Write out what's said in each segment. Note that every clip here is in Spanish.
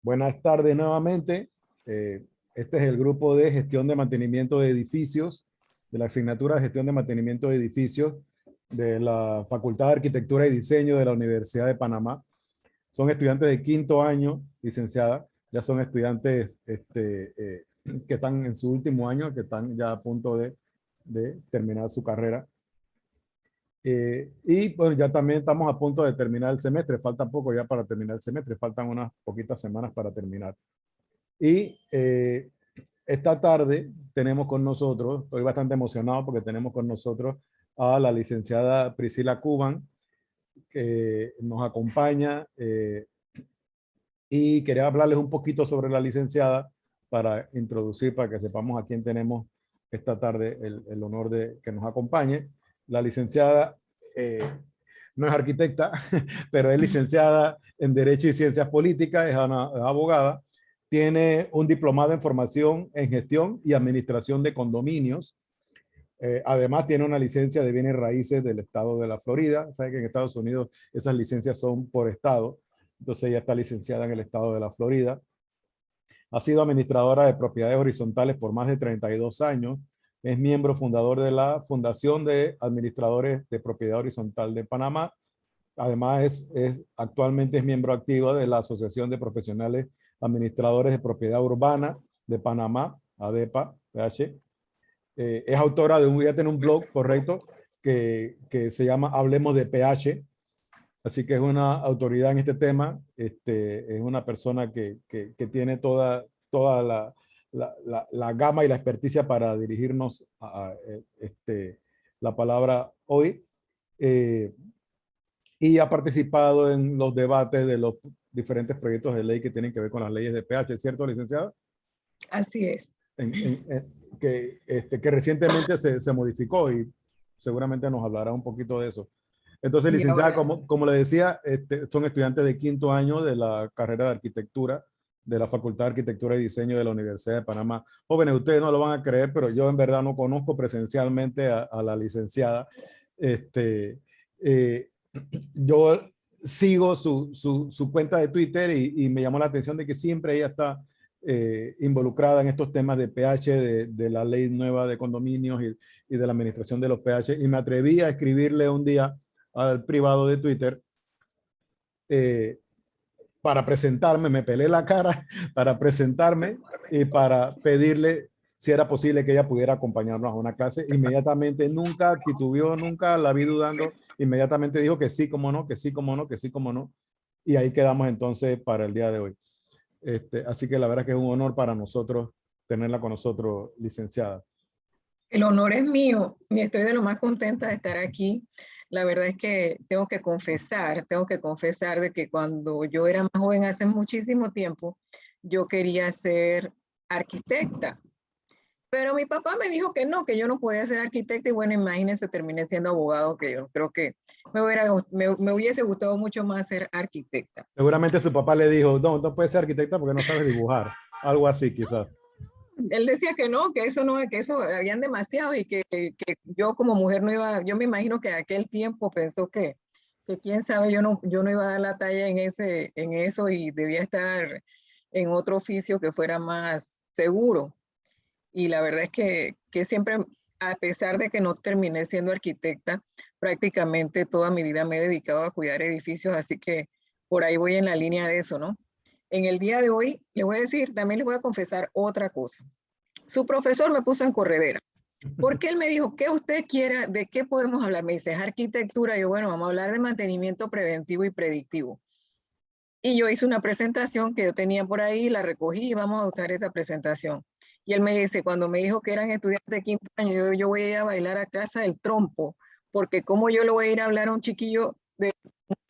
Buenas tardes nuevamente. Este es el grupo de gestión de mantenimiento de edificios, de la asignatura de gestión de mantenimiento de edificios de la Facultad de Arquitectura y Diseño de la Universidad de Panamá. Son estudiantes de quinto año, licenciada. Ya son estudiantes que están en su último año, que están ya a punto de terminar su carrera. Y bueno, ya también estamos a punto de terminar el semestre. Falta poco ya para terminar el semestre. Faltan unas poquitas semanas para terminar. Y esta tarde tenemos con nosotros, estoy bastante emocionado porque tenemos con nosotros a la licenciada Priscila Cuban, que nos acompaña. Y quería hablarles un poquito sobre la licenciada para introducir, para que sepamos a quién tenemos esta tarde el honor de que nos acompañe. La licenciada no es arquitecta, pero es licenciada en Derecho y Ciencias Políticas, es abogada, tiene un diplomado en formación en gestión y administración de condominios. Además tiene una licencia de bienes raíces del estado de la Florida. Sabe que en Estados Unidos esas licencias son por estado. Entonces ella está licenciada en el estado de la Florida. Ha sido administradora de propiedades horizontales por más de 32 años. Es miembro fundador de la Fundación de Administradores de Propiedad Horizontal de Panamá. Además, actualmente es miembro activo de la Asociación de Profesionales Administradores de Propiedad Urbana de Panamá, ADEPA, PH. Es autora de ya tiene un blog, correcto, que se llama Hablemos de PH. Así que es una autoridad en este tema. Es una persona que tiene toda la gama y la experticia para dirigirnos a la palabra hoy. Y ha participado en los debates de los diferentes proyectos de ley que tienen que ver con las leyes de PH, ¿cierto, licenciada? Así es. Que recientemente se modificó y seguramente nos hablará un poquito de eso. Entonces, licenciada, como le decía, son estudiantes de quinto año de la carrera de arquitectura de la Facultad de Arquitectura y Diseño de la Universidad de Panamá. Jóvenes, ustedes no lo van a creer, pero yo en verdad no conozco presencialmente a la licenciada. Yo sigo su cuenta de Twitter y me llamó la atención de que siempre ella está involucrada en estos temas de PH, de la ley nueva de condominios y de la administración de los PH. Y me atreví a escribirle un día al privado de Twitter para presentarme, me pelé la cara para presentarme y para pedirle si era posible que ella pudiera acompañarnos a una clase. Inmediatamente, nunca titubeó, nunca la vi dudando, inmediatamente dijo que sí, como no, que sí, como no, que sí, como no. Y ahí quedamos entonces para el día de hoy. Así que la verdad que es un honor para nosotros tenerla con nosotros, licenciada. El honor es mío y estoy de lo más contenta de estar aquí. La verdad es que tengo que confesar de que cuando yo era más joven, hace muchísimo tiempo, yo quería ser arquitecta. Pero mi papá me dijo que no, que yo no podía ser arquitecta y bueno, imagínense, terminé siendo abogado, que yo creo que me hubiese gustado mucho más ser arquitecta. Seguramente su papá le dijo, no puedes ser arquitecta porque no sabes dibujar. Algo así quizás. Él decía que no, que eso no, que eso habían demasiado y que yo como mujer no iba, yo me imagino que en aquel tiempo pensó que quién sabe, yo no iba a dar la talla en eso y debía estar en otro oficio que fuera más seguro. Y la verdad es que siempre, a pesar de que no terminé siendo arquitecta, prácticamente toda mi vida me he dedicado a cuidar edificios, así que por ahí voy en la línea de eso, ¿no? En el día de hoy, le voy a decir, también le voy a confesar otra cosa. Su profesor me puso en corredera, porque él me dijo, ¿qué usted quiera? ¿De qué podemos hablar? Me dice, es arquitectura. Yo, bueno, vamos a hablar de mantenimiento preventivo y predictivo. Y yo hice una presentación que yo tenía por ahí, la recogí y vamos a usar esa presentación. Y él me dice, cuando me dijo que eran estudiantes de quinto año, yo voy a ir a bailar a casa del trompo, porque como yo le voy a ir a hablar a un chiquillo,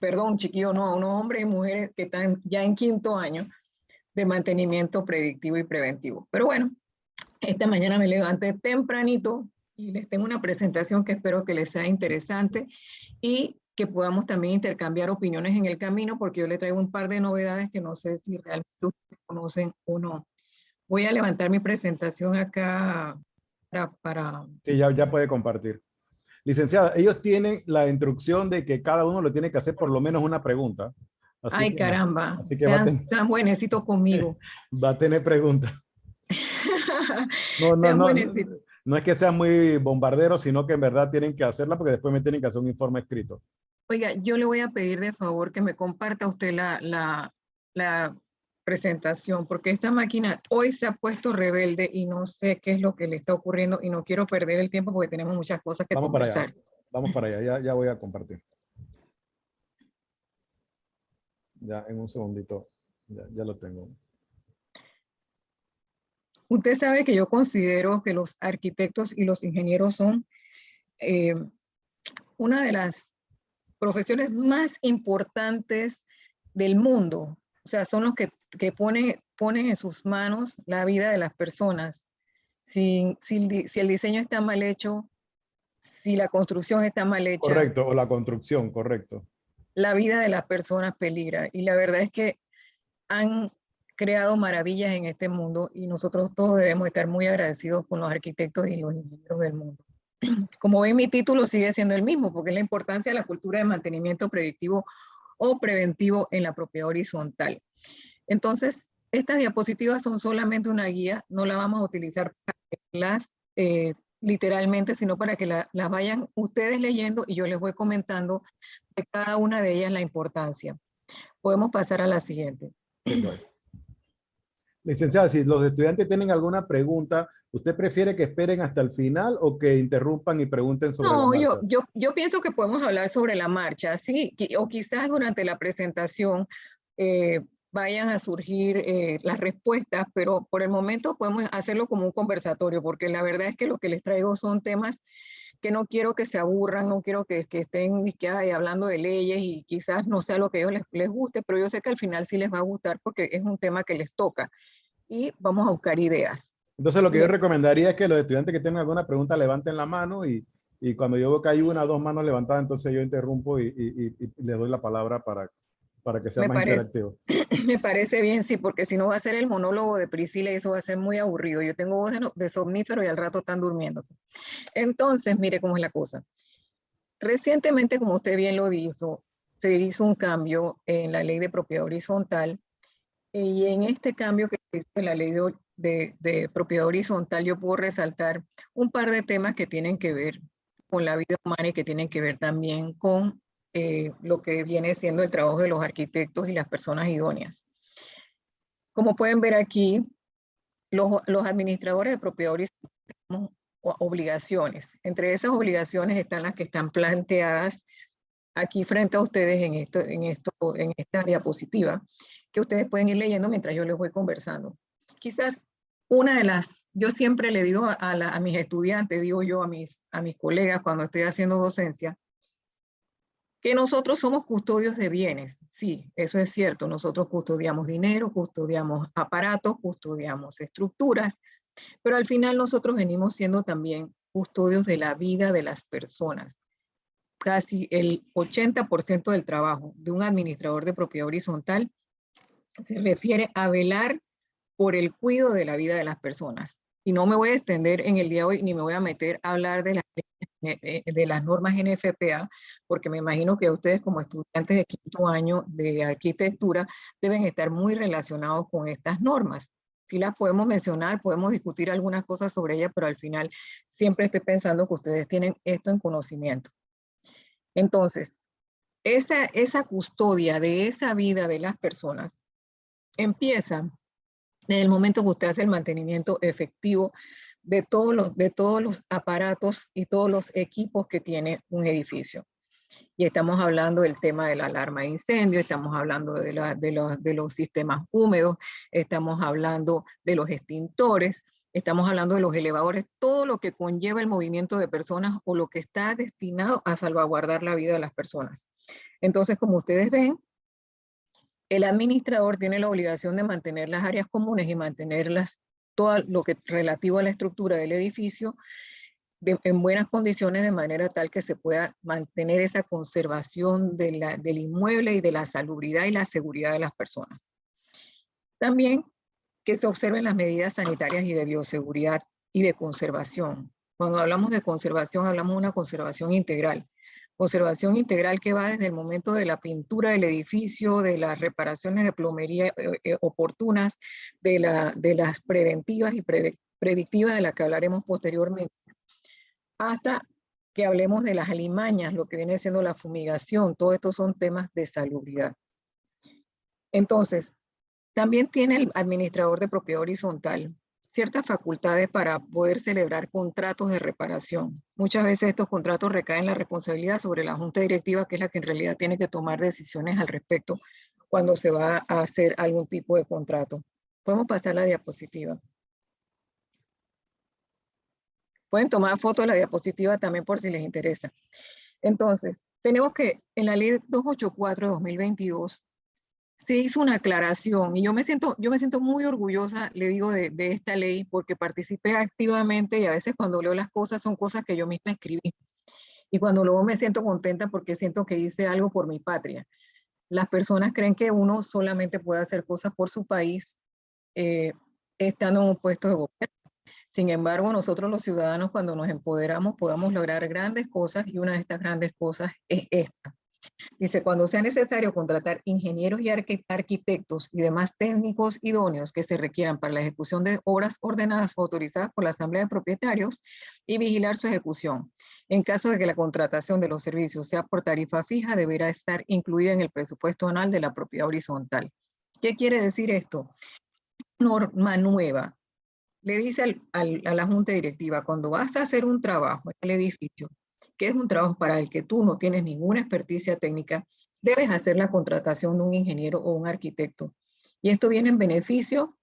un chiquillo no, a unos hombres y mujeres que están ya en quinto año de mantenimiento predictivo y preventivo. Pero bueno, esta mañana me levanté tempranito y les tengo una presentación que espero que les sea interesante y que podamos también intercambiar opiniones en el camino, porque yo le traigo un par de novedades que no sé si realmente ustedes conocen o no. Voy a levantar mi presentación acá para... Sí, ya puede compartir. Licenciada, ellos tienen la instrucción de que cada uno le tiene que hacer por lo menos una pregunta. Así Ay, que, no, caramba, así que va a tener, sean buenecitos conmigo. va a tener preguntas. No, no, Sean no, buenecitos. no es que sean muy bombarderos, sino que en verdad tienen que hacerla porque después me tienen que hacer un informe escrito. Oiga, yo le voy a pedir de favor que me comparta usted la presentación, porque esta máquina hoy se ha puesto rebelde y no sé qué es lo que le está ocurriendo y no quiero perder el tiempo porque tenemos muchas cosas que Vamos para allá, conversar. vamos para allá, ya voy a compartir. Ya en un segundito, ya lo tengo. Usted sabe que yo considero que los arquitectos y los ingenieros son eh, una de las profesiones más importantes del mundo. O sea, son los que ponen en sus manos la vida de las personas. Si el diseño está mal hecho, si la construcción está mal hecha, Correcto, o la construcción, correcto. la vida de las personas peligra. Y la verdad es que han creado maravillas en este mundo y nosotros todos debemos estar muy agradecidos con los arquitectos y los ingenieros del mundo. Como ven, mi título sigue siendo el mismo, porque es la importancia de la cultura de mantenimiento predictivo o preventivo en la propiedad horizontal. Entonces, estas diapositivas son solamente una guía, no la vamos a utilizar para las literalmente, sino para que las vayan ustedes leyendo y yo les voy comentando de cada una de ellas la importancia. Podemos pasar a la siguiente. Sí, voy. Licenciada, si los estudiantes tienen alguna pregunta, ¿usted prefiere que esperen hasta el final o que interrumpan y pregunten sobre la No, marcha? yo pienso que podemos hablar sobre la marcha, sí, o quizás durante la presentación vayan a surgir las respuestas, pero por el momento podemos hacerlo como un conversatorio, porque la verdad es que lo que les traigo son temas que no quiero que se aburran, no quiero que estén hablando de leyes y quizás no sea lo que a ellos les guste, pero yo sé que al final sí les va a gustar porque es un tema que les toca y vamos a buscar ideas. Entonces, lo que yo Bien. recomendaría es que los estudiantes que tengan alguna pregunta levanten la mano y cuando yo veo que hay una o dos manos levantadas, entonces yo interrumpo y le doy la palabra para que sea Me más parece, interactivo. me parece bien, sí, porque si no va a ser el monólogo de Priscila y eso va a ser muy aburrido. Yo tengo voz de somnífero y al rato están durmiéndose. Entonces, mire cómo es la cosa. Recientemente, como usted bien lo dijo, se hizo un cambio en la ley de propiedad horizontal y en este cambio que se hizo en la ley de propiedad horizontal yo puedo resaltar un par de temas que tienen que ver con la vida humana y que tienen que ver también con lo que viene siendo el trabajo de los arquitectos y las personas idóneas. Como pueden ver aquí, los administradores de propiedad horizontal tenemos obligaciones. Entre esas obligaciones están las que están planteadas aquí frente a ustedes en esta diapositiva, que ustedes pueden ir leyendo mientras yo les voy conversando. Quizás una de las, yo siempre le digo a mis estudiantes, digo yo a mis colegas cuando estoy haciendo docencia, que nosotros somos custodios de bienes. Sí, eso es cierto. Nosotros custodiamos dinero, custodiamos aparatos, custodiamos estructuras, pero al final nosotros venimos siendo también custodios de la vida de las personas. Casi el 80% del trabajo de un administrador de propiedad horizontal se refiere a velar por el cuidado de la vida de las personas. Y no me voy a extender en el día de hoy, ni me voy a meter a hablar de las normas NFPA, porque me imagino que ustedes como estudiantes de quinto año de arquitectura deben estar muy relacionados con estas normas. Sí las podemos mencionar, podemos discutir algunas cosas sobre ellas, pero al final siempre estoy pensando que ustedes tienen esto en conocimiento. Entonces, esa custodia de esa vida de las personas empieza en el momento que usted hace el mantenimiento efectivo de todos los aparatos y todos los equipos que tiene un edificio. Y estamos hablando del tema de la alarma de incendio, estamos hablando de los sistemas húmedos, estamos hablando de los extintores, estamos hablando de los elevadores, todo lo que conlleva el movimiento de personas o lo que está destinado a salvaguardar la vida de las personas. Entonces, como ustedes ven, el administrador tiene la obligación de mantener las áreas comunes y mantenerlas todo lo que relativo a la estructura del edificio en buenas condiciones de manera tal que se pueda mantener esa conservación del inmueble y de la salubridad y la seguridad de las personas. También que se observen las medidas sanitarias y de bioseguridad y de conservación. Cuando hablamos de conservación, hablamos de una conservación integral. Conservación integral que va desde el momento de la pintura del edificio, de las reparaciones de plomería oportunas, de las preventivas y predictivas de las que hablaremos posteriormente, hasta que hablemos de las alimañas, lo que viene siendo la fumigación. Todos estos son temas de salubridad. Entonces, también tiene el administrador de propiedad horizontal ciertas facultades para poder celebrar contratos de reparación. Muchas veces estos contratos recaen la responsabilidad sobre la junta directiva, que es la que en realidad tiene que tomar decisiones al respecto cuando se va a hacer algún tipo de contrato. Podemos pasar la diapositiva. Pueden tomar fotos de la diapositiva también por si les interesa. Entonces, tenemos que en la ley 284 de 2022 se hizo una aclaración y yo me siento muy orgullosa, le digo, de esta ley porque participé activamente y a veces cuando leo las cosas son cosas que yo misma escribí. Y cuando luego me siento contenta porque siento que hice algo por mi patria. Las personas creen que uno solamente puede hacer cosas por su país estando en un puesto de gobierno. Sin embargo, nosotros los ciudadanos cuando nos empoderamos podemos lograr grandes cosas y una de estas grandes cosas es esta. Dice, cuando sea necesario contratar ingenieros y arquitectos y demás técnicos idóneos que se requieran para la ejecución de obras ordenadas o autorizadas por la Asamblea de Propietarios y vigilar su ejecución. En caso de que la contratación de los servicios sea por tarifa fija, deberá estar incluida en el presupuesto anual de la propiedad horizontal. ¿Qué quiere decir esto? Norma nueva. Le dice a la junta directiva, cuando vas a hacer un trabajo en el edificio, que es un trabajo para el que tú no tienes ninguna experticia técnica, debes hacer la contratación de un ingeniero o un arquitecto. Y esto viene en beneficio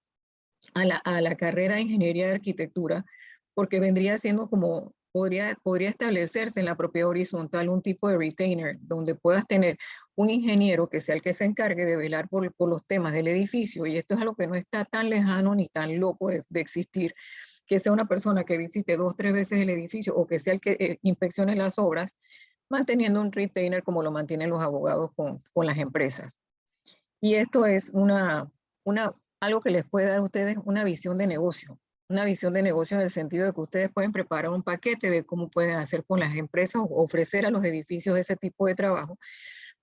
a la carrera de ingeniería de arquitectura, porque vendría siendo como, podría establecerse en la propiedad horizontal un tipo de retainer, donde puedas tener un ingeniero que sea el que se encargue de velar por los temas del edificio, y esto es algo que no está tan lejano ni tan loco de existir, que sea una persona que visite 2 o 3 veces el edificio o que sea el que inspeccione las obras, manteniendo un retainer como lo mantienen los abogados con las empresas. Y esto es algo que les puede dar a ustedes una visión de negocio en el sentido de que ustedes pueden preparar un paquete de cómo pueden hacer con las empresas o ofrecer a los edificios ese tipo de trabajo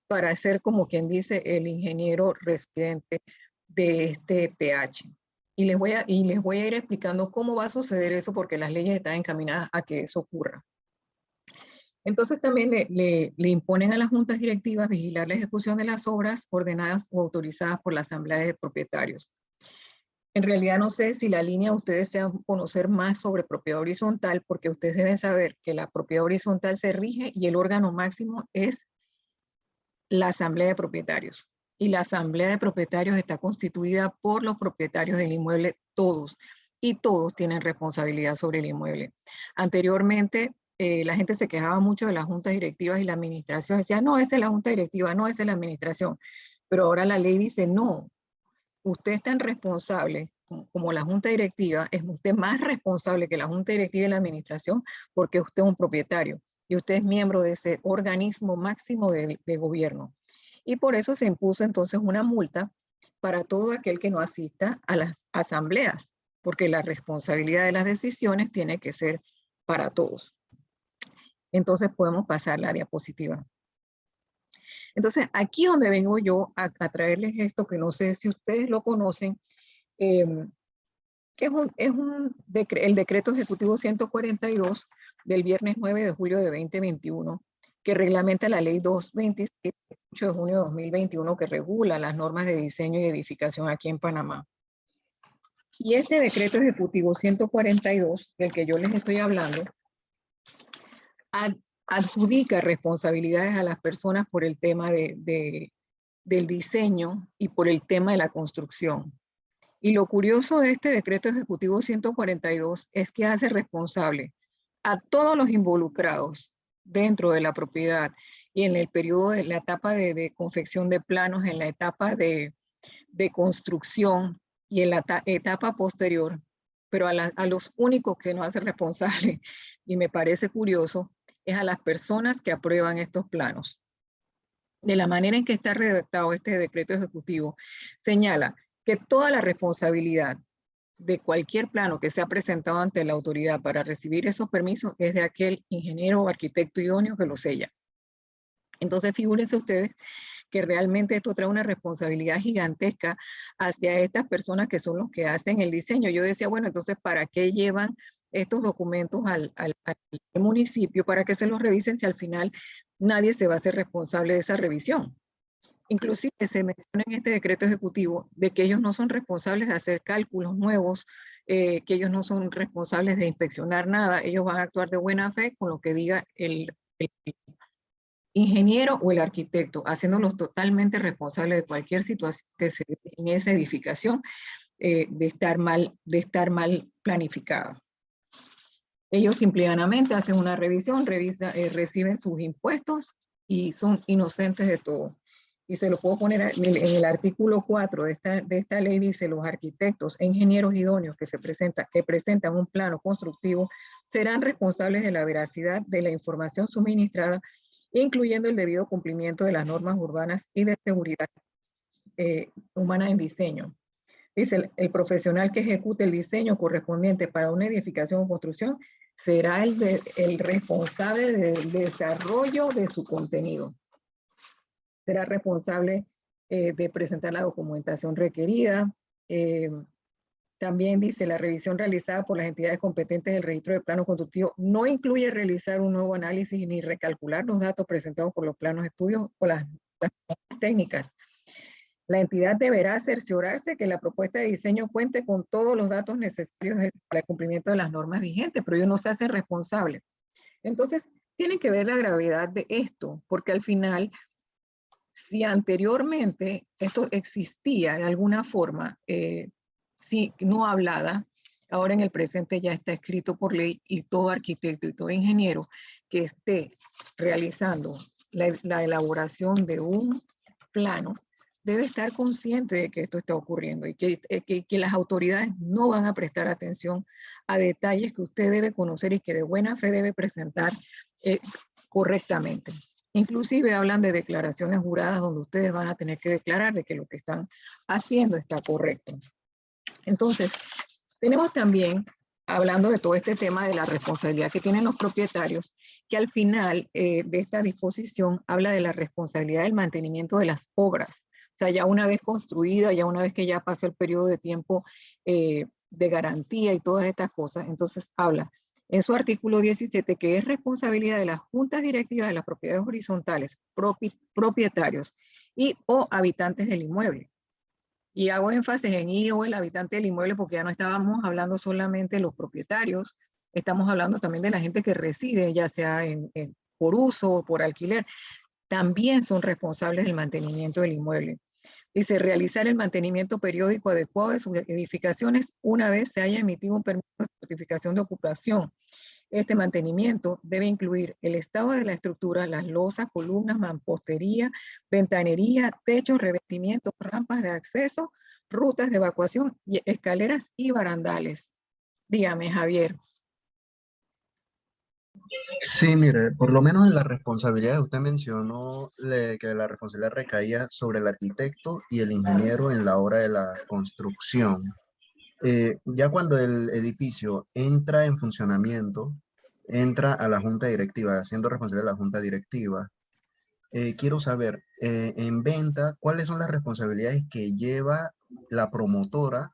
para ser, como quien dice, el ingeniero residente de este PH. Y les voy a ir explicando cómo va a suceder eso porque las leyes están encaminadas a que eso ocurra. Entonces también le imponen a las juntas directivas vigilar la ejecución de las obras ordenadas o autorizadas por la Asamblea de Propietarios. En realidad no sé si la línea ustedes desean conocer más sobre propiedad horizontal, porque ustedes deben saber que la propiedad horizontal se rige y el órgano máximo es la Asamblea de Propietarios. Y la Asamblea de Propietarios está constituida por los propietarios del inmueble todos, y todos tienen responsabilidad sobre el inmueble. Anteriormente, la gente se quejaba mucho de las juntas directivas y la administración decía, no, esa es la junta directiva, no, esa es la administración. Pero ahora la ley dice, no, usted es tan responsable como la junta directiva, es usted más responsable que la junta directiva y la administración porque usted es un propietario y usted es miembro de ese organismo máximo de gobierno. Y por eso se impuso entonces una multa para todo aquel que no asista a las asambleas, porque la responsabilidad de las decisiones tiene que ser para todos. Entonces podemos pasar la diapositiva. Entonces, aquí es donde vengo yo a traerles esto, que no sé si ustedes lo conocen, que es el decreto ejecutivo 142 del viernes 9 de julio de 2021, que reglamenta la ley 226 de 8 de junio de 2021, que regula las normas de diseño y edificación aquí en Panamá. Y este decreto ejecutivo 142, del que yo les estoy hablando, adjudica responsabilidades a las personas por el tema del diseño y por el tema de la construcción. Y lo curioso de este decreto ejecutivo 142 es que hace responsable a todos los involucrados dentro de la propiedad y en el periodo de la etapa de confección de planos, en la etapa de construcción y en la etapa posterior, pero a los únicos que no hace responsable, y me parece curioso, es a las personas que aprueban estos planos. De la manera en que está redactado este decreto ejecutivo, señala que toda la responsabilidad de cualquier plano que sea presentado ante la autoridad para recibir esos permisos es de aquel ingeniero o arquitecto idóneo que lo sella. Entonces, figúrense ustedes que realmente esto trae una responsabilidad gigantesca hacia estas personas que son los que hacen el diseño. Yo decía, bueno, entonces, ¿para qué llevan estos documentos al municipio para que se los revisen si al final nadie se va a hacer responsable de esa revisión? Inclusive se menciona en este decreto ejecutivo de que ellos no son responsables de hacer cálculos nuevos, que ellos no son responsables de inspeccionar nada, ellos van a actuar de buena fe con lo que diga el ingeniero o el arquitecto, haciéndolos totalmente responsables de cualquier situación que se dé en esa edificación de estar mal planificada. Ellos simplemente hacen una revisión, reciben sus impuestos y son inocentes de todo. Y se lo puedo poner en el artículo 4 de esta ley, dice: los arquitectos e ingenieros idóneos que presentan un plano constructivo serán responsables de la veracidad de la información suministrada, incluyendo el debido cumplimiento de las normas urbanas y de seguridad humana en diseño. Dice, el profesional que ejecute el diseño correspondiente para una edificación o construcción será el responsable del desarrollo de su contenido. Será responsable de presentar la documentación requerida. También dice, la revisión realizada por las entidades competentes del registro de plano constructivo no incluye realizar un nuevo análisis ni recalcular los datos presentados por los planos de estudios o las técnicas. La entidad deberá cerciorarse que la propuesta de diseño cuente con todos los datos necesarios para el cumplimiento de las normas vigentes, pero ellos no se hacen responsables. Entonces, tienen que ver la gravedad de esto, porque al final, si anteriormente esto existía de alguna forma, si no hablada, ahora en el presente ya está escrito por ley y todo arquitecto y todo ingeniero que esté realizando la elaboración de un plano debe estar consciente de que esto está ocurriendo y que las autoridades no van a prestar atención a detalles que usted debe conocer y que de buena fe debe presentar correctamente. Inclusive hablan de declaraciones juradas donde ustedes van a tener que declarar de que lo que están haciendo está correcto. Entonces, tenemos también, hablando de todo este tema de la responsabilidad que tienen los propietarios, que al final de esta disposición habla de la responsabilidad del mantenimiento de las obras. O sea, ya una vez construida, ya una vez que ya pasó el periodo de tiempo de garantía y todas estas cosas, entonces habla en su artículo 17 que es responsabilidad de las juntas directivas de las propiedades horizontales, propietarios y o habitantes del inmueble. Y hago énfasis en I o el habitante del inmueble porque ya no estábamos hablando solamente de los propietarios, estamos hablando también de la gente que reside, ya sea por uso o por alquiler. También son responsables del mantenimiento del inmueble. Dice, realizar el mantenimiento periódico adecuado de sus edificaciones una vez se haya emitido un permiso de certificación de ocupación. Este mantenimiento debe incluir el estado de la estructura, las losas, columnas, mampostería, ventanería, techos, revestimientos, rampas de acceso, rutas de evacuación, escaleras y barandales. Dígame, Javier. Sí, mire, por lo menos en la responsabilidad usted mencionó que la responsabilidad recaía sobre el arquitecto y el ingeniero en la hora de la construcción. Ya cuando el edificio entra en funcionamiento, entra a la junta directiva, siendo responsable de la junta directiva. Quiero saber, en venta, ¿cuáles son las responsabilidades que lleva la promotora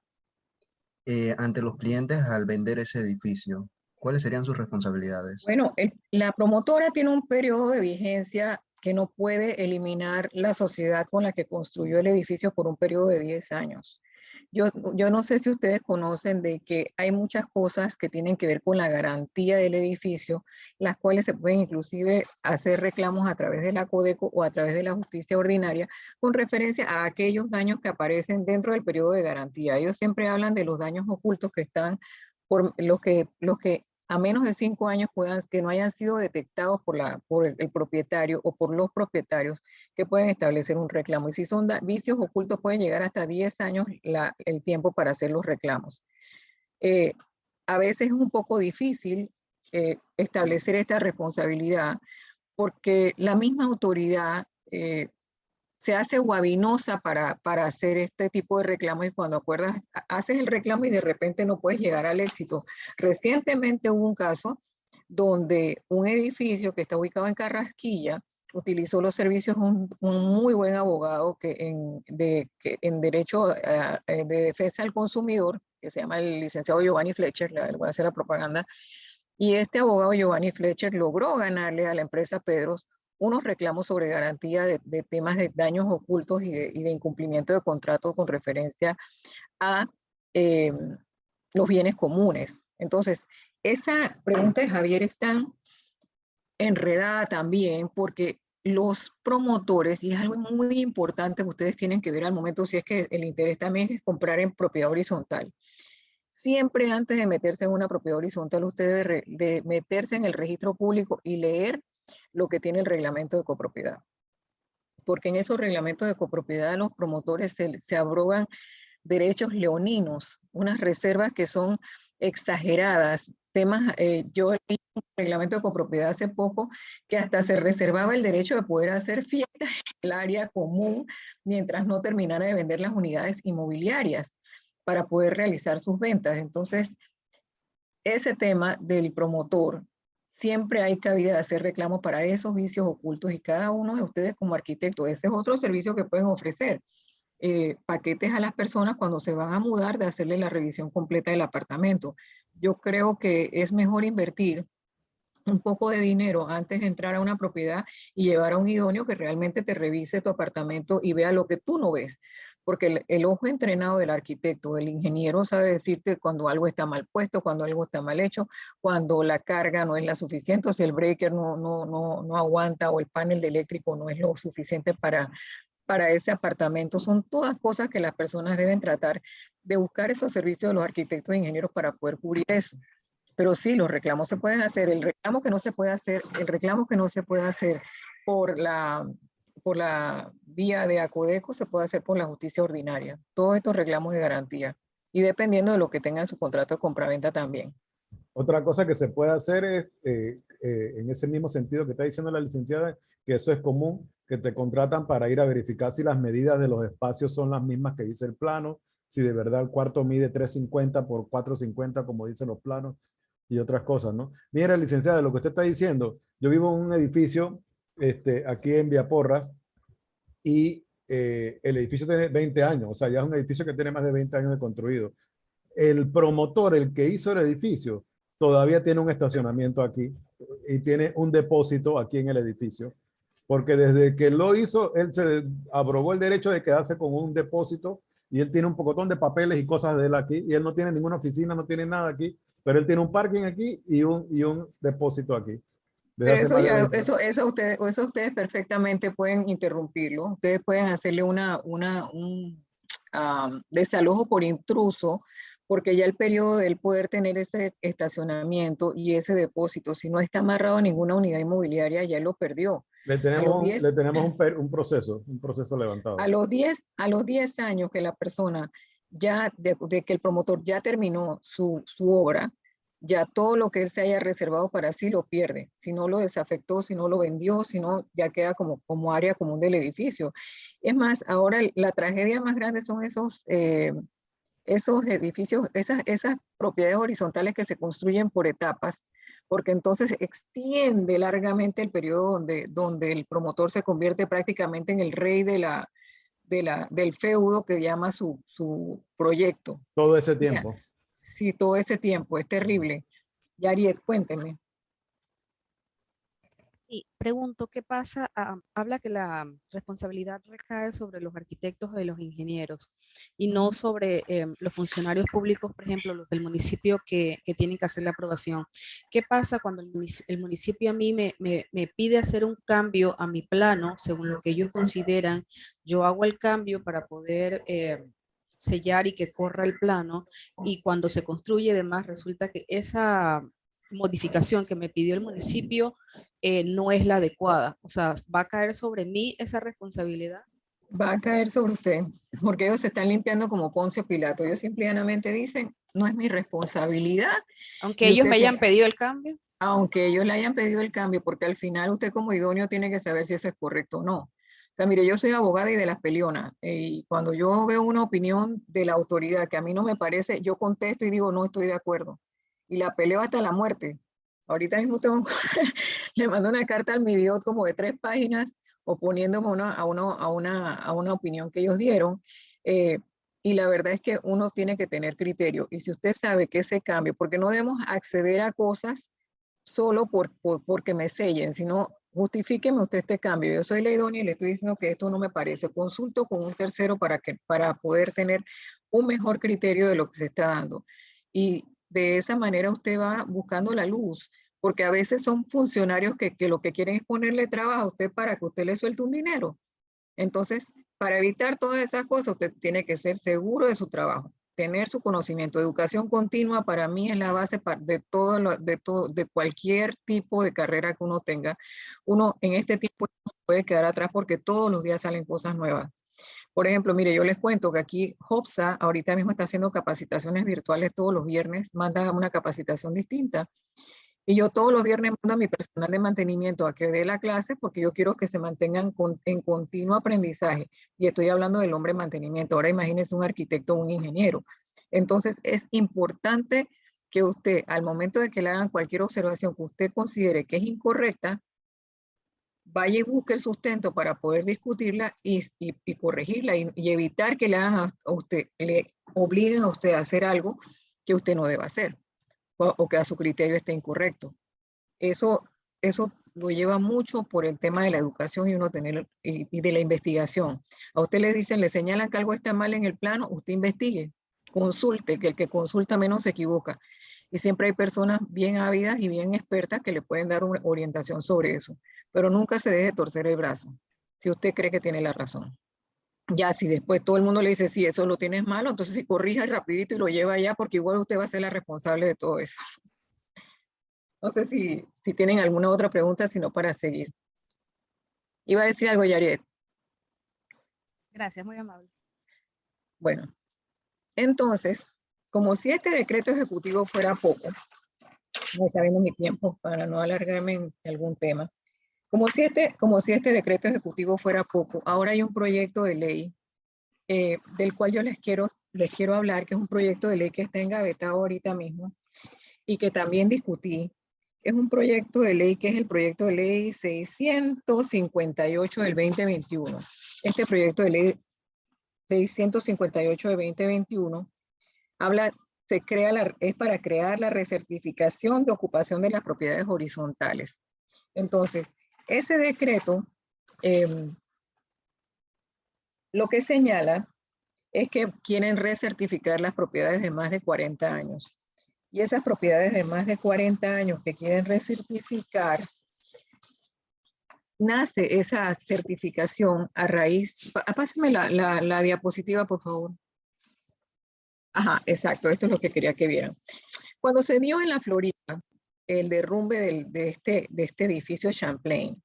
ante los clientes al vender ese edificio? ¿Cuáles serían sus responsabilidades? Bueno, la promotora tiene un periodo de vigencia que no puede eliminar la sociedad con la que construyó el edificio por un periodo de 10 años. Yo no sé si ustedes conocen de que hay muchas cosas que tienen que ver con la garantía del edificio, las cuales se pueden inclusive hacer reclamos a través de la Codeco o a través de la justicia ordinaria con referencia a aquellos daños que aparecen dentro del periodo de garantía. Ellos siempre hablan de los daños ocultos que están por los que a menos de 5 años que no hayan sido detectados por el propietario o por los propietarios que pueden establecer un reclamo. Y si son vicios ocultos pueden llegar hasta 10 años el tiempo para hacer los reclamos. A veces es un poco difícil establecer esta responsabilidad porque la misma autoridad se hace guabinosa para hacer este tipo de reclamos y cuando haces el reclamo y de repente no puedes llegar al éxito. Recientemente hubo un caso donde un edificio que está ubicado en Carrasquilla utilizó los servicios de un muy buen abogado que en derecho de defensa al consumidor, que se llama el licenciado Giovanni Fletcher, le voy a hacer la propaganda, y este abogado Giovanni Fletcher logró ganarle a la empresa Pedros unos reclamos sobre garantía de temas de daños ocultos y de incumplimiento de contrato con referencia a los bienes comunes. Entonces, esa pregunta de Javier es tan enredada también porque los promotores, y es algo muy importante que ustedes tienen que ver al momento, si es que el interés también es comprar en propiedad horizontal. Siempre antes de meterse en una propiedad horizontal, ustedes de meterse en el registro público y leer lo que tiene el reglamento de copropiedad. Porque en esos reglamentos de copropiedad los promotores se abrogan derechos leoninos, unas reservas que son exageradas. Temas, yo leí un reglamento de copropiedad hace poco que hasta se reservaba el derecho de poder hacer fiestas en el área común mientras no terminara de vender las unidades inmobiliarias para poder realizar sus ventas. Entonces, ese tema del promotor, siempre hay cabida de hacer reclamos para esos vicios ocultos y cada uno de ustedes como arquitecto, ese es otro servicio que pueden ofrecer. Paquetes a las personas cuando se van a mudar de hacerle la revisión completa del apartamento. Yo creo que es mejor invertir un poco de dinero antes de entrar a una propiedad y llevar a un idóneo que realmente te revise tu apartamento y vea lo que tú no ves. Porque el ojo entrenado del arquitecto, del ingeniero, sabe decirte cuando algo está mal puesto, cuando algo está mal hecho, cuando la carga no es la suficiente, o si el breaker no aguanta o el panel de eléctrico no es lo suficiente para ese apartamento. Son todas cosas que las personas deben tratar de buscar esos servicios de los arquitectos e ingenieros para poder cubrir eso. Pero sí, los reclamos se pueden hacer. El reclamo que no se puede hacer por la vía de Acodeco se puede hacer por la justicia ordinaria. Todos estos reclamos de garantía. Y dependiendo de lo que tenga en su contrato de compraventa también. Otra cosa que se puede hacer es, en ese mismo sentido que está diciendo la licenciada, que eso es común, que te contratan para ir a verificar si las medidas de los espacios son las mismas que dice el plano, si de verdad el cuarto mide 350 por 450 como dicen los planos y otras cosas, ¿no? Mira, licenciada, lo que usted está diciendo, yo vivo en un edificio aquí en Viaporras y el edificio tiene 20 años, o sea, ya es un edificio que tiene más de 20 años de construido. El promotor, el que hizo el edificio, todavía tiene un estacionamiento aquí y tiene un depósito aquí en el edificio, porque desde que lo hizo, él se abrogó el derecho de quedarse con un depósito y él tiene un pocotón de papeles y cosas de él aquí y él no tiene ninguna oficina, no tiene nada aquí, pero él tiene un parking aquí y un depósito aquí. Pero eso ya, eso ustedes perfectamente pueden interrumpirlo. Ustedes pueden hacerle un desalojo por intruso, porque ya el periodo de él poder tener ese estacionamiento y ese depósito, si no está amarrado a ninguna unidad inmobiliaria, ya lo perdió. Le tenemos un proceso levantado. A los 10 años que la persona ya, de que el promotor ya terminó su obra, ya todo lo que él se haya reservado para sí lo pierde. Si no lo desafectó, si no lo vendió, si no, ya queda como área común del edificio. Es más, ahora la tragedia más grande son esos edificios, esas propiedades horizontales que se construyen por etapas, porque entonces extiende largamente el periodo donde el promotor se convierte prácticamente en el rey del feudo que llama su proyecto. Todo ese tiempo. Sí, todo ese tiempo, es terrible. Yariet, cuénteme. Sí, pregunto, ¿qué pasa? Habla que la responsabilidad recae sobre los arquitectos y los ingenieros y no sobre los funcionarios públicos, por ejemplo, los del municipio que tienen que hacer la aprobación. ¿Qué pasa cuando el municipio a mí me pide hacer un cambio a mi plano, según lo que ellos consideran? Yo hago el cambio para poder sellar y que corra el plano, y cuando se construye además resulta que esa modificación que me pidió el municipio no es la adecuada. O sea, ¿va a caer sobre mí esa responsabilidad? Va a caer sobre usted, porque ellos se están limpiando como Poncio Pilato. Ellos simplemente dicen, no es mi responsabilidad. Aunque ellos me hayan pedido el cambio. Aunque ellos le hayan pedido el cambio, porque al final usted como idóneo tiene que saber si eso es correcto o no. O sea, mire, yo soy abogada y de las peleonas, y cuando yo veo una opinión de la autoridad que a mí no me parece, yo contesto y digo, no estoy de acuerdo. Y la peleo hasta la muerte. ahorita mismo tengo, le mando una carta al MIBIOT como de 3 páginas oponiéndome a una opinión que ellos dieron. Y la verdad es que uno tiene que tener criterio. Y si usted sabe que ese cambio, porque no debemos acceder a cosas solo porque me sellen, sino justifíqueme usted este cambio. Yo soy la idónea y le estoy diciendo que esto no me parece. Consulto con un tercero para poder tener un mejor criterio de lo que se está dando. Y de esa manera usted va buscando la luz, porque a veces son funcionarios que lo que quieren es ponerle trabajo a usted para que usted le suelte un dinero. Entonces, para evitar todas esas cosas, usted tiene que ser seguro de su trabajo, tener su conocimiento. Educación continua para mí es la base de cualquier tipo de carrera que uno tenga. Uno en este tiempo no se puede quedar atrás porque todos los días salen cosas nuevas. Por ejemplo, mire, yo les cuento que aquí HOPSA ahorita mismo está haciendo capacitaciones virtuales todos los viernes, manda una capacitación distinta. Y yo todos los viernes mando a mi personal de mantenimiento a que dé la clase porque yo quiero que se mantengan en continuo aprendizaje. Y estoy hablando del hombre en mantenimiento. Ahora imagínense un arquitecto o un ingeniero. Entonces es importante que usted, al momento de que le hagan cualquier observación que usted considere que es incorrecta, vaya y busque el sustento para poder discutirla y corregirla y evitar que le hagan a usted, le obliguen a usted a hacer algo que usted no deba hacer o que a su criterio esté incorrecto. Eso lo lleva mucho por el tema de la educación y uno tener y de la investigación. A usted le dicen, le señalan que algo está mal en el plano, usted investigue, consulte, que el que consulta menos se equivoca. Y siempre hay personas bien ávidas y bien expertas que le pueden dar una orientación sobre eso. Pero nunca se deje torcer el brazo, si usted cree que tiene la razón. Ya, si después todo el mundo le dice, sí, eso lo tienes malo, entonces sí, corrija rapidito y lo lleva allá, porque igual usted va a ser la responsable de todo eso. No sé si tienen alguna otra pregunta, sino para seguir. Iba a decir algo, Yariet. Gracias, muy amable. Bueno, entonces, como si este decreto ejecutivo fuera poco, no sabiendo mi tiempo para no alargarme en algún tema, como si este decreto ejecutivo fuera poco, ahora hay un proyecto de ley del cual yo les quiero hablar, que es un proyecto de ley que está engavetado ahorita mismo y que también discutí. Es un proyecto de ley que es el proyecto de ley 658 del 2021. Este proyecto de ley 658 del 2021 es para crear la recertificación de ocupación de las propiedades horizontales. Entonces, ese decreto lo que señala es que quieren recertificar las propiedades de más de 40 años. Y esas propiedades de más de 40 años que quieren recertificar, nace esa certificación a raíz. Pásame la diapositiva, por favor. Ajá, exacto, esto es lo que quería que vieran. Cuando se dio en la Florida el derrumbe de este edificio Champlain,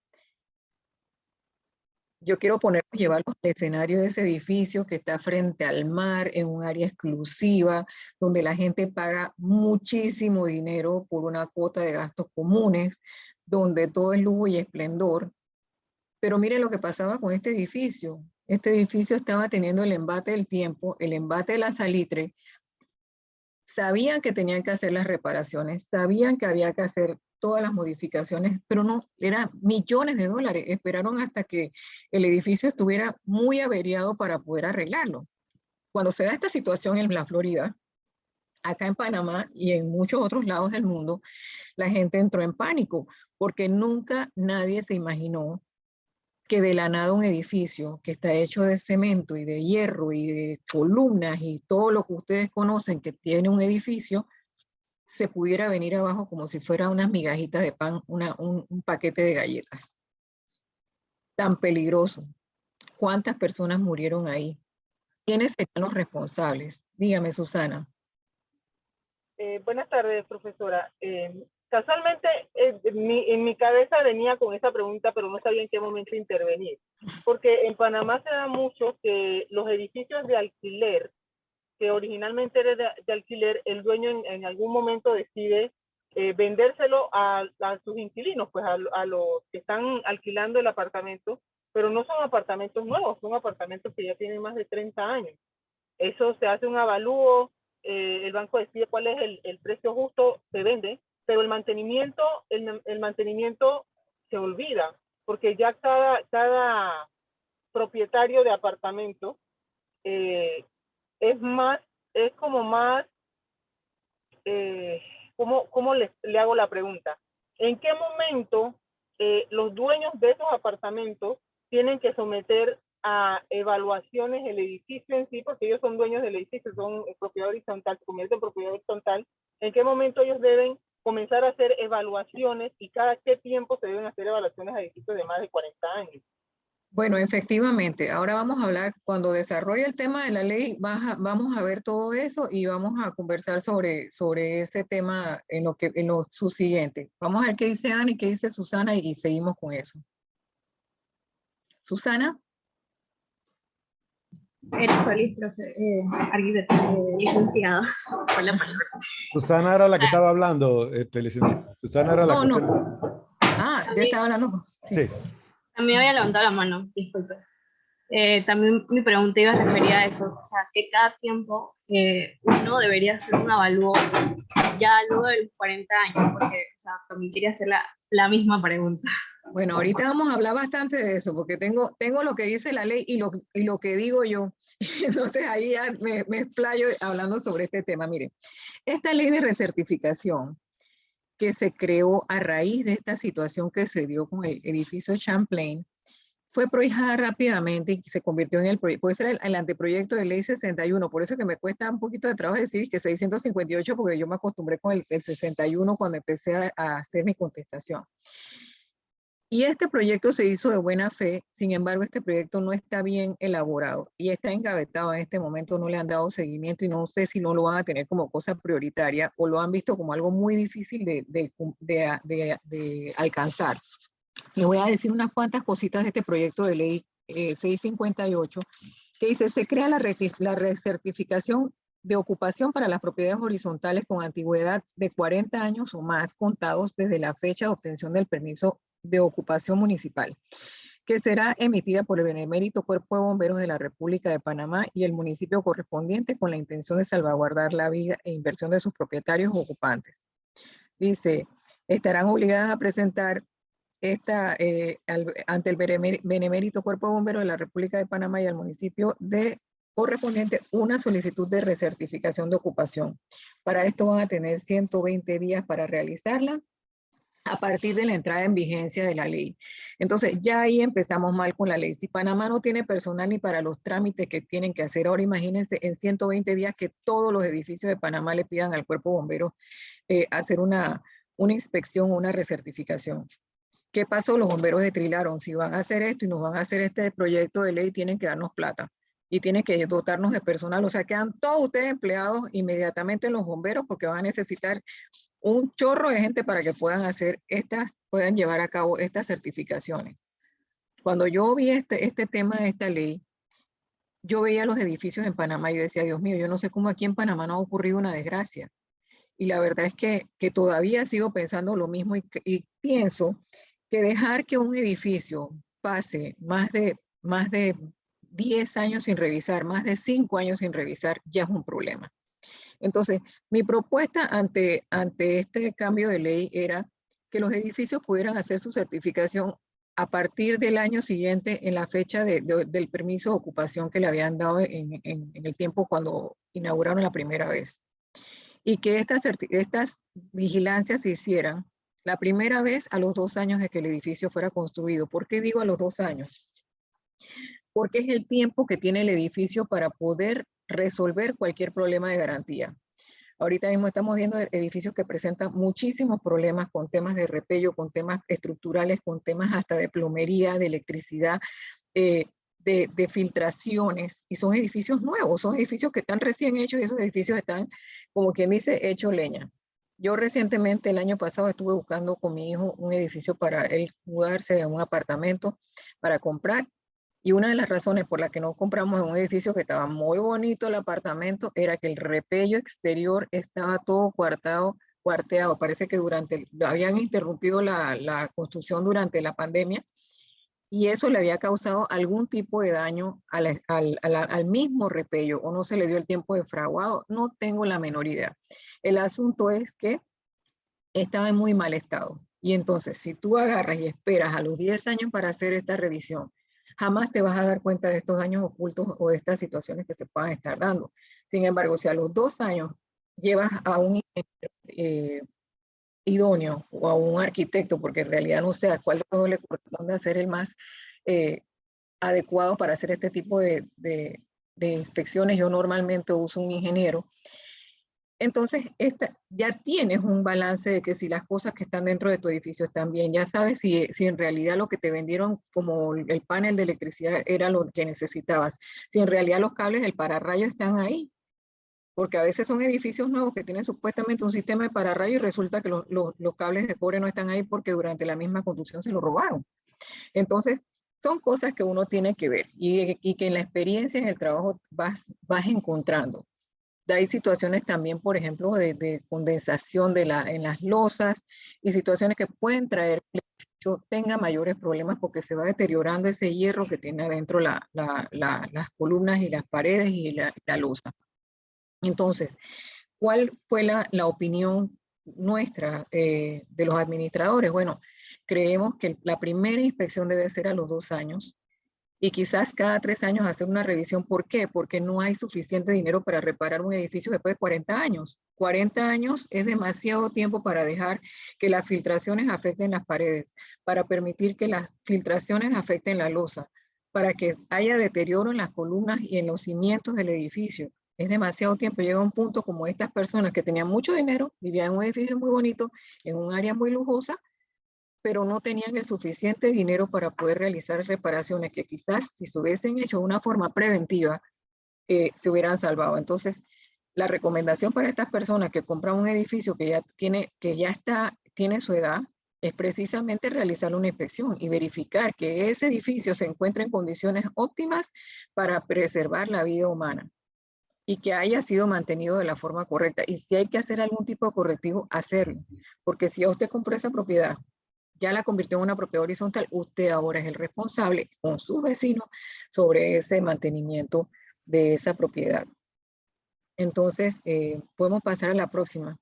yo quiero llevarlos al escenario de ese edificio que está frente al mar, en un área exclusiva, donde la gente paga muchísimo dinero por una cuota de gastos comunes, donde todo es lujo y esplendor. Pero miren lo que pasaba con este edificio. Este edificio estaba teniendo el embate del tiempo, el embate de la salitre. Sabían que tenían que hacer las reparaciones, sabían que había que hacer todas las modificaciones, pero no, eran millones de dólares. Esperaron hasta que el edificio estuviera muy averiado para poder arreglarlo. Cuando se da esta situación en la Florida, acá en Panamá y en muchos otros lados del mundo, la gente entró en pánico porque nunca nadie se imaginó que de la nada un edificio que está hecho de cemento y de hierro y de columnas y todo lo que ustedes conocen que tiene un edificio, se pudiera venir abajo como si fuera unas migajitas de pan, un paquete de galletas. Tan peligroso. ¿Cuántas personas murieron ahí? ¿Quiénes serían los responsables? Dígame, Susana. Buenas tardes, profesora. Casualmente, en mi cabeza venía con esa pregunta, pero no sabía en qué momento intervenir. Porque en Panamá se da mucho que los edificios de alquiler, que originalmente era de alquiler, el dueño en algún momento decide vendérselo a sus inquilinos, pues a los que están alquilando el apartamento, pero no son apartamentos nuevos, son apartamentos que ya tienen más de 30 años. Eso se hace un avalúo, el banco decide cuál es el precio justo, se vende, pero el mantenimiento se olvida, porque ya cada propietario de apartamento es como más, ¿cómo le hago la pregunta? ¿En qué momento los dueños de esos apartamentos tienen que someter a evaluaciones el edificio en sí, porque ellos son dueños del edificio, son propiedad horizontal, se convierte en propiedad horizontal? ¿En qué momento ellos deben comenzar a hacer evaluaciones y cada qué tiempo se deben hacer evaluaciones a edificios de más de 40 años? Bueno, efectivamente, ahora vamos a hablar, cuando desarrolle el tema de la ley, vamos a ver todo eso y vamos a conversar sobre ese tema en lo subsiguiente. Vamos a ver qué dice Ana y qué dice Susana y seguimos con eso. Susana. Eres Solís, profe, licenciada. Susana era la que estaba hablando, licenciada. Susana era la que... No. Ah, ya estaba hablando. Sí. También había levantado la mano, disculpe. También mi pregunta iba referida a eso, o sea, que cada tiempo uno debería hacer un avalúo ya luego de los 40 años, porque o sea, también quería hacer la misma pregunta. Bueno, ahorita vamos a hablar bastante de eso, porque tengo lo que dice la ley y lo que digo yo. Entonces ahí ya me explayo hablando sobre este tema. Mire, esta ley de recertificación que se creó a raíz de esta situación que se dio con el edificio Champlain, fue prohijada rápidamente y se convirtió en el proyecto, puede ser el anteproyecto de ley 61, por eso que me cuesta un poquito de trabajo decir que 658, porque yo me acostumbré con el 61 cuando empecé a hacer mi contestación. Y este proyecto se hizo de buena fe, sin embargo este proyecto no está bien elaborado y está engavetado en este momento, no le han dado seguimiento y no sé si no lo van a tener como cosa prioritaria o lo han visto como algo muy difícil de alcanzar. Les voy a decir unas cuantas cositas de este proyecto de ley 658, que dice, se crea la recertificación de ocupación para las propiedades horizontales con antigüedad de 40 años o más contados desde la fecha de obtención del permiso de ocupación municipal, que será emitida por el Benemérito Cuerpo de Bomberos de la República de Panamá y el municipio correspondiente con la intención de salvaguardar la vida e inversión de sus propietarios o ocupantes. Dice, estarán obligadas a presentar ante el Benemérito Cuerpo de Bomberos de la República de Panamá y al municipio correspondiente una solicitud de recertificación de ocupación. Para esto van a tener 120 días para realizarla a partir de la entrada en vigencia de la ley. Entonces, ya ahí empezamos mal con la ley. Si Panamá no tiene personal ni para los trámites que tienen que hacer ahora, imagínense en 120 días que todos los edificios de Panamá le pidan al Cuerpo de Bomberos hacer una inspección o una recertificación. ¿Qué pasó? Los bomberos detrilaron. Si van a hacer esto y nos van a hacer este proyecto de ley, tienen que darnos plata y tienen que dotarnos de personal. O sea, quedan todos ustedes empleados inmediatamente en los bomberos porque van a necesitar un chorro de gente para que puedan llevar a cabo estas certificaciones. Cuando yo vi este tema de esta ley, yo veía los edificios en Panamá y yo decía, Dios mío, yo no sé cómo aquí en Panamá no ha ocurrido una desgracia. Y la verdad es que todavía sigo pensando lo mismo y pienso que dejar que un edificio pase más de 10 años sin revisar, más de 5 años sin revisar, ya es un problema. Entonces, mi propuesta ante este cambio de ley era que los edificios pudieran hacer su certificación a partir del año siguiente en la fecha del permiso de ocupación que le habían dado en el tiempo cuando inauguraron la primera vez. Y que estas vigilancias se hicieran la primera vez a los 2 años de que el edificio fuera construido. ¿Por qué digo a los 2 años? Porque es el tiempo que tiene el edificio para poder resolver cualquier problema de garantía. Ahorita mismo estamos viendo edificios que presentan muchísimos problemas con temas de repello, con temas estructurales, con temas hasta de plomería, de electricidad, de filtraciones, y son edificios nuevos, son edificios que están recién hechos y esos edificios están, como quien dice, hecho leña. Yo recientemente, el año pasado, estuve buscando con mi hijo un edificio para él mudarse a un apartamento para comprar, y una de las razones por las que no compramos en un edificio que estaba muy bonito el apartamento era que el repello exterior estaba todo cuarteado. Parece que habían interrumpido la construcción durante la pandemia y eso le había causado algún tipo de daño al mismo repello o no se le dio el tiempo de fraguado. No tengo la menor idea. El asunto es que estaba en muy mal estado. Y entonces, si tú agarras y esperas a los 10 años para hacer esta revisión, jamás te vas a dar cuenta de estos daños ocultos o de estas situaciones que se puedan estar dando. Sin embargo, si a los 2 años llevas a un idóneo o a un arquitecto, porque en realidad no sé a cuál de todos le corresponde hacer el más adecuado para hacer este tipo de inspecciones, yo normalmente uso un ingeniero. Entonces, ya tienes un balance de que si las cosas que están dentro de tu edificio están bien, ya sabes si en realidad lo que te vendieron como el panel de electricidad era lo que necesitabas, si en realidad los cables del pararrayo están ahí, porque a veces son edificios nuevos que tienen supuestamente un sistema de pararrayo y resulta que los cables de cobre no están ahí porque durante la misma construcción se lo robaron. Entonces, son cosas que uno tiene que ver y que en la experiencia, en el trabajo, vas encontrando. Hay situaciones también, por ejemplo, de condensación en las losas y situaciones que pueden traer que el edificio tenga mayores problemas porque se va deteriorando ese hierro que tiene adentro las columnas y las paredes y la losa. Entonces, ¿cuál fue la opinión nuestra de los administradores? Bueno, creemos que la primera inspección debe ser a los 2 años y quizás cada 3 años hacer una revisión. ¿Por qué? Porque no hay suficiente dinero para reparar un edificio después de 40 años. 40 años es demasiado tiempo para dejar que las filtraciones afecten las paredes, para permitir que las filtraciones afecten la losa, para que haya deterioro en las columnas y en los cimientos del edificio. Es demasiado tiempo. Llega un punto como estas personas que tenían mucho dinero, vivían en un edificio muy bonito, en un área muy lujosa, pero no tenían el suficiente dinero para poder realizar reparaciones que quizás si se hubiesen hecho de una forma preventiva, se hubieran salvado. Entonces, la recomendación para estas personas que compran un edificio que ya tiene su edad, es precisamente realizar una inspección y verificar que ese edificio se encuentre en condiciones óptimas para preservar la vida humana y que haya sido mantenido de la forma correcta. Y si hay que hacer algún tipo de correctivo, hacerlo. Porque si usted compró esa propiedad, ya la convirtió en una propiedad horizontal, usted ahora es el responsable con sus vecinos sobre ese mantenimiento de esa propiedad. Entonces, podemos pasar a la próxima.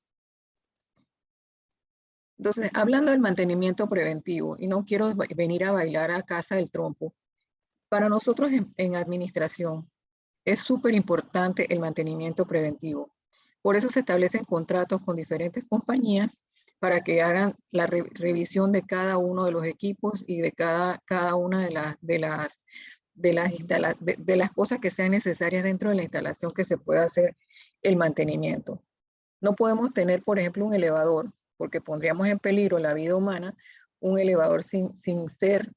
Entonces, hablando del mantenimiento preventivo, y no quiero venir a bailar a casa del trompo, para nosotros en administración es súper importante el mantenimiento preventivo. Por eso se establecen contratos con diferentes compañías para que hagan la revisión de cada uno de los equipos y de cada una de las cosas que sean necesarias dentro de la instalación que se pueda hacer el mantenimiento. No podemos tener, por ejemplo, un elevador, porque pondríamos en peligro la vida humana, un elevador sin ser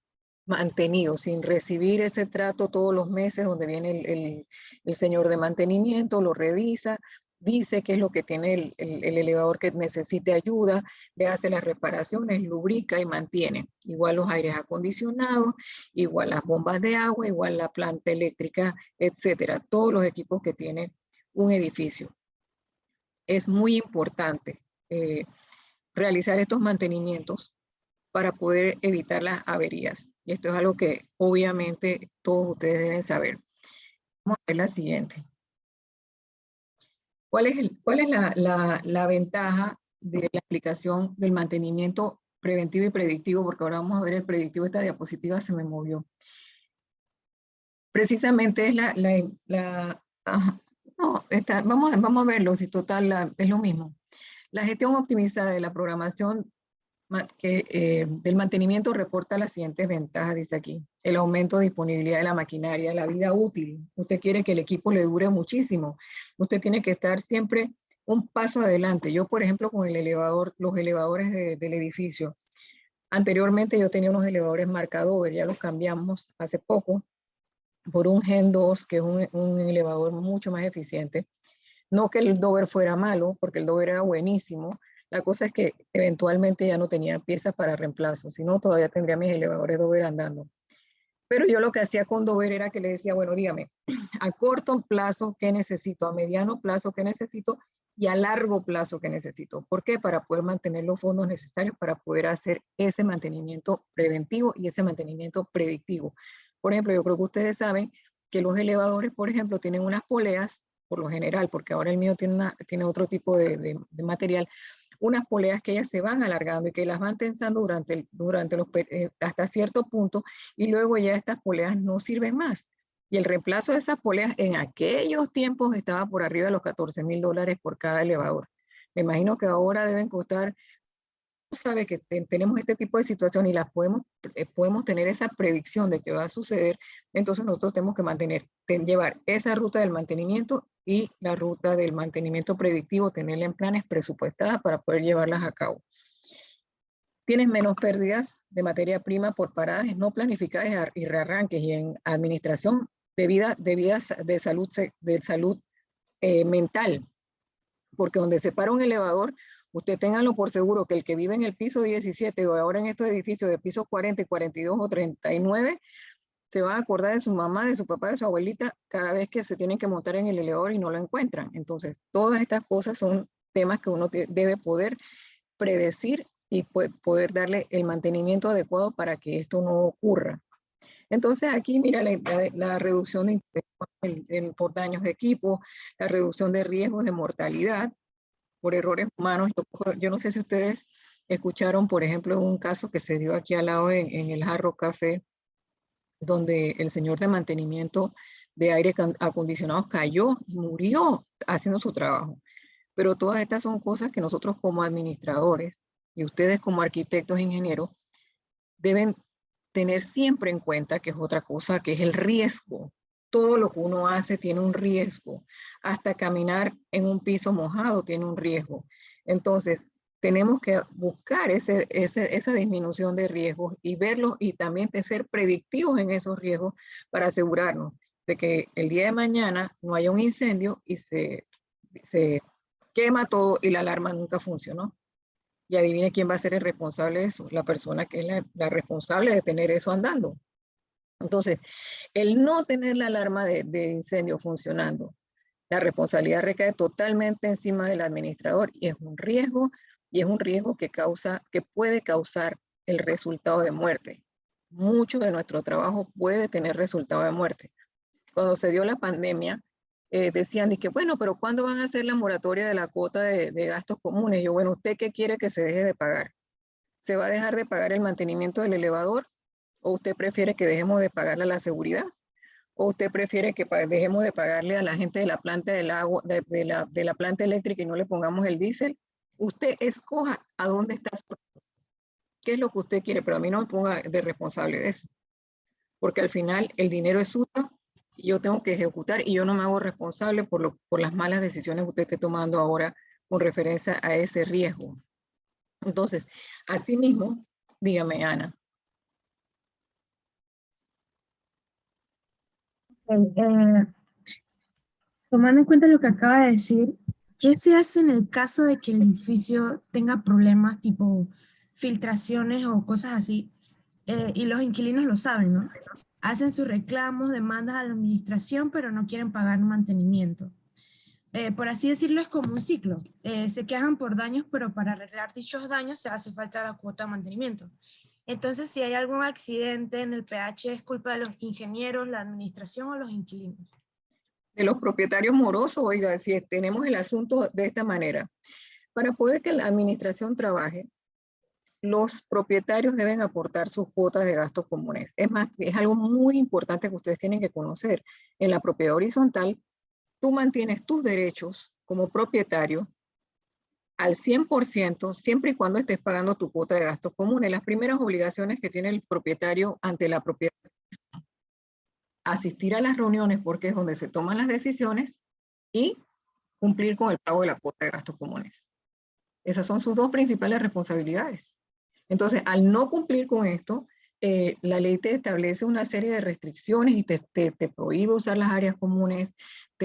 mantenido, sin recibir ese trato todos los meses donde viene el señor de mantenimiento, lo revisa, dice qué es lo que tiene el elevador que necesite ayuda, le hace las reparaciones, lubrica y mantiene. Igual los aires acondicionados, igual las bombas de agua, igual la planta eléctrica, etcétera. Todos los equipos que tiene un edificio. Es muy importante realizar estos mantenimientos para poder evitar las averías. Y esto es algo que obviamente todos ustedes deben saber. Vamos a ver la siguiente. ¿Cuál es la ventaja de la aplicación del mantenimiento preventivo y predictivo? Porque ahora vamos a ver el predictivo. Esta diapositiva se me movió. Precisamente es vamos a verlo, si total es lo mismo. La gestión optimizada de la programación del mantenimiento reporta las siguientes ventajas, dice aquí. El aumento de disponibilidad de la maquinaria, la vida útil. Usted quiere que el equipo le dure muchísimo. Usted tiene que estar siempre un paso adelante. Yo, por ejemplo, con el elevador, los elevadores del edificio. Anteriormente yo tenía unos elevadores marca Dover, ya los cambiamos hace poco por un Gen 2, que es un elevador mucho más eficiente. No que el Dover fuera malo, porque el Dover era buenísimo. La cosa es que eventualmente ya no tenía piezas para reemplazo, si no todavía tendría mis elevadores Dover andando. Pero yo lo que hacía con Dover era que le decía, bueno, dígame, a corto plazo, ¿qué necesito? A mediano plazo, ¿qué necesito? Y a largo plazo, ¿qué necesito? ¿Por qué? Para poder mantener los fondos necesarios para poder hacer ese mantenimiento preventivo y ese mantenimiento predictivo. Por ejemplo, yo creo que ustedes saben que los elevadores, por ejemplo, tienen unas poleas, por lo general, porque ahora el mío tiene otro tipo de material, unas poleas que ellas se van alargando y que las van tensando hasta cierto punto, y luego ya estas poleas no sirven más. Y el reemplazo de esas poleas en aquellos tiempos estaba por arriba de los $14,000 por cada elevador. Me imagino que ahora deben costar, sabe que tenemos este tipo de situación y las podemos tener esa predicción de que va a suceder, entonces nosotros tenemos que llevar esa ruta del mantenimiento y la ruta del mantenimiento predictivo, tenerla en planes presupuestadas para poder llevarlas a cabo. Tienes menos pérdidas de materia prima por paradas no planificadas y rearranques, y en administración de salud mental, porque donde se para un elevador, usted ténganlo por seguro que el que vive en el piso 17 o ahora en estos edificios de piso 40, 42 o 39, se va a acordar de su mamá, de su papá, de su abuelita, cada vez que se tienen que montar en el elevador y no lo encuentran. Entonces, todas estas cosas son temas que uno debe poder predecir y poder darle el mantenimiento adecuado para que esto no ocurra. Entonces, aquí mira la reducción de por daños de equipo, la reducción de riesgos de mortalidad por errores humanos. Yo no sé si ustedes escucharon, por ejemplo, un caso que se dio aquí al lado en el Hard Rock Café, donde el señor de mantenimiento de aire acondicionado cayó y murió haciendo su trabajo. Pero todas estas son cosas que nosotros como administradores y ustedes como arquitectos e ingenieros deben tener siempre en cuenta, que es otra cosa, que es el riesgo. Todo lo que uno hace tiene un riesgo. Hasta caminar en un piso mojado tiene un riesgo. Entonces, tenemos que buscar esa disminución de riesgos y verlos, y también de ser predictivos en esos riesgos para asegurarnos de que el día de mañana no haya un incendio y se quema todo y la alarma nunca funcionó. Y adivine quién va a ser el responsable de eso, la persona que es la responsable de tener eso andando. Entonces, el no tener la alarma de incendio funcionando, la responsabilidad recae totalmente encima del administrador, y es un riesgo que puede causar el resultado de muerte. Mucho de nuestro trabajo puede tener resultado de muerte. Cuando se dio la pandemia, decían, que bueno, pero ¿cuándo van a hacer la moratoria de la cuota de gastos comunes? Yo, bueno, ¿usted qué quiere que se deje de pagar? ¿Se va a dejar de pagar el mantenimiento del elevador? ¿O usted prefiere que dejemos de pagarle a la seguridad? ¿O usted prefiere que dejemos de pagarle a la gente de la planta del agua, de la planta eléctrica, y no le pongamos el diésel? Usted escoja a dónde está, qué es lo que usted quiere, pero a mí no me ponga de responsable de eso. Porque al final el dinero es suyo y yo tengo que ejecutar, y yo no me hago responsable por las malas decisiones que usted esté tomando ahora con referencia a ese riesgo. Entonces, asimismo, dígame, Ana. Tomando en cuenta lo que acaba de decir, ¿qué se hace en el caso de que el edificio tenga problemas tipo filtraciones o cosas así? Y los inquilinos lo saben, ¿no? Hacen sus reclamos, demandas a la administración, pero no quieren pagar mantenimiento. Por así decirlo, es como un ciclo. Se quejan por daños, pero para arreglar dichos daños se hace falta la cuota de mantenimiento. Entonces, si hay algún accidente en el PH, ¿es culpa de los ingenieros, la administración o los inquilinos? De los propietarios morosos. Oiga, si tenemos el asunto de esta manera, para poder que la administración trabaje, los propietarios deben aportar sus cuotas de gastos comunes. Es más, es algo muy importante que ustedes tienen que conocer. En la propiedad horizontal, tú mantienes tus derechos como propietario al 100%, siempre y cuando estés pagando tu cuota de gastos comunes. Las primeras obligaciones que tiene el propietario ante la propiedad: asistir a las reuniones, porque es donde se toman las decisiones, y cumplir con el pago de la cuota de gastos comunes. Esas son sus dos principales responsabilidades. Entonces, al no cumplir con esto, la ley te establece una serie de restricciones y te prohíbe usar las áreas comunes,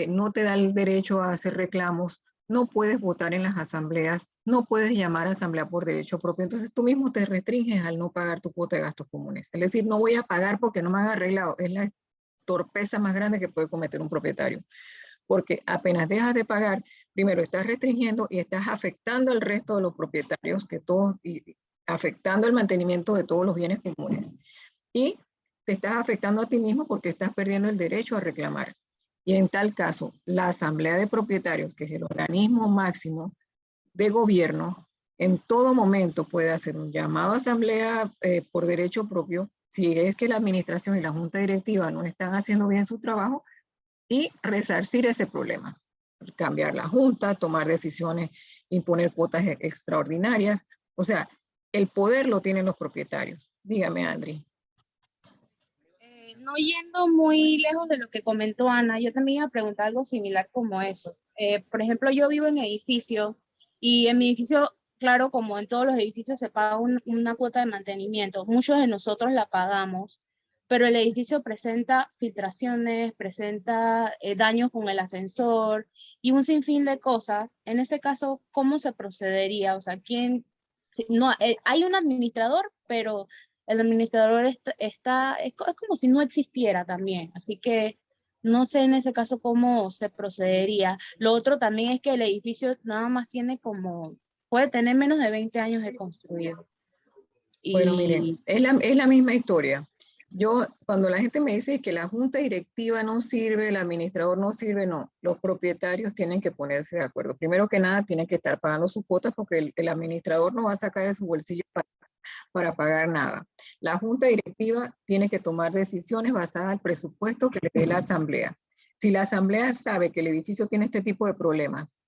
no te da el derecho a hacer reclamos, no puedes votar en las asambleas, no puedes llamar a asamblea por derecho propio. Entonces tú mismo te restringes al no pagar tu cuota de gastos comunes. Es decir, no voy a pagar porque no me han arreglado. Es la torpeza más grande que puede cometer un propietario. Porque apenas dejas de pagar, primero estás restringiendo y estás afectando al resto de los propietarios, afectando el mantenimiento de todos los bienes comunes. Y te estás afectando a ti mismo porque estás perdiendo el derecho a reclamar. Y en tal caso, la asamblea de propietarios, que es el organismo máximo de gobierno, en todo momento puede hacer un llamado a asamblea por derecho propio, si es que la administración y la junta directiva no están haciendo bien su trabajo, y resarcir ese problema. Cambiar la junta, tomar decisiones, imponer cuotas extraordinarias. O sea, el poder lo tienen los propietarios. Dígame, Andri. No yendo muy lejos de lo que comentó Ana, yo también iba a preguntar algo similar como eso. Por ejemplo, yo vivo en edificio y en mi edificio, claro, como en todos los edificios se paga una cuota de mantenimiento. Muchos de nosotros la pagamos, pero el edificio presenta filtraciones, presenta daños con el ascensor y un sinfín de cosas. En ese caso, ¿cómo se procedería? O sea, ¿quién? No, hay un administrador, pero el administrador es como si no existiera también, así que no sé en ese caso cómo se procedería. Lo otro también es que el edificio nada más tiene puede tener menos de 20 años de construido. Bueno, miren, es la misma historia. Yo, cuando la gente me dice que la junta directiva no sirve, el administrador no sirve, no. Los propietarios tienen que ponerse de acuerdo. Primero que nada, tienen que estar pagando sus cuotas porque el administrador no va a sacar de su bolsillo para pagar nada. La junta directiva tiene que tomar decisiones basadas en el presupuesto que le dé la asamblea. Si la asamblea sabe que el edificio tiene este tipo de problemas,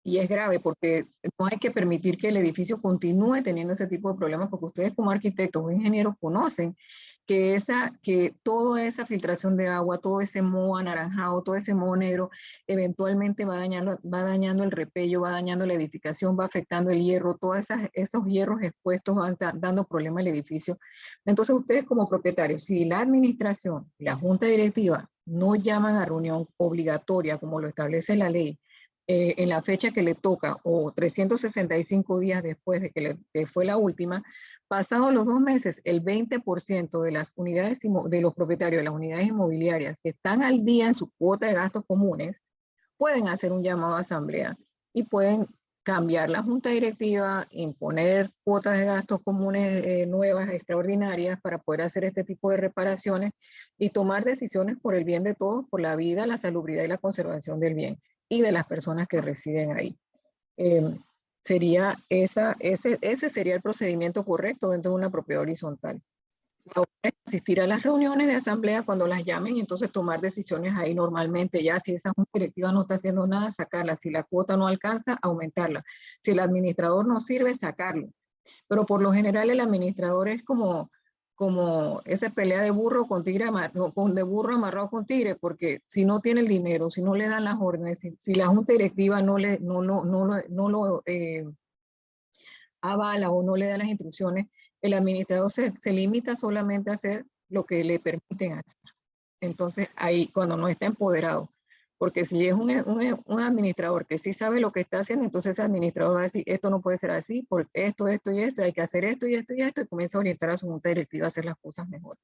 y es grave porque no hay que permitir que el edificio continúe teniendo ese tipo de problemas, porque ustedes como arquitectos o ingenieros conocen que toda esa filtración de agua, todo ese moho anaranjado, todo ese moho negro, eventualmente va dañando el repello, va dañando la edificación, va afectando el hierro, todos esos hierros expuestos van dando problemas al edificio. Entonces ustedes como propietarios, si la administración, la junta directiva no llaman a reunión obligatoria como lo establece la ley, en la fecha que le toca o 365 días después de que fue la última, pasados los 2 meses, el 20% de las unidades, de los propietarios de las unidades inmobiliarias que están al día en su cuota de gastos comunes, pueden hacer un llamado a asamblea y pueden cambiar la junta directiva, imponer cuotas de gastos comunes nuevas, extraordinarias, para poder hacer este tipo de reparaciones y tomar decisiones por el bien de todos, por la vida, la salubridad y la conservación del bien y de las personas que residen ahí. Ese sería el procedimiento correcto dentro de una propiedad horizontal. Asistir a las reuniones de asamblea cuando las llamen y entonces tomar decisiones ahí normalmente. Ya si esa junta directiva no está haciendo nada, sacarla. Si la cuota no alcanza, aumentarla. Si el administrador no sirve, sacarlo. Pero por lo general el administrador es como esa pelea de burro con tigre de burro amarrado con tigre, porque si no tiene el dinero, si no le dan las órdenes, si la junta directiva no lo avala o no le da las instrucciones, el administrador se limita solamente a hacer lo que le permiten hacer. Entonces ahí cuando no está empoderado, porque si es un administrador que sí sabe lo que está haciendo, entonces ese administrador va a decir, esto no puede ser así, por esto y esto, hay que hacer esto y esto y esto, y comienza a orientar a su junta directiva a hacer las cosas mejor.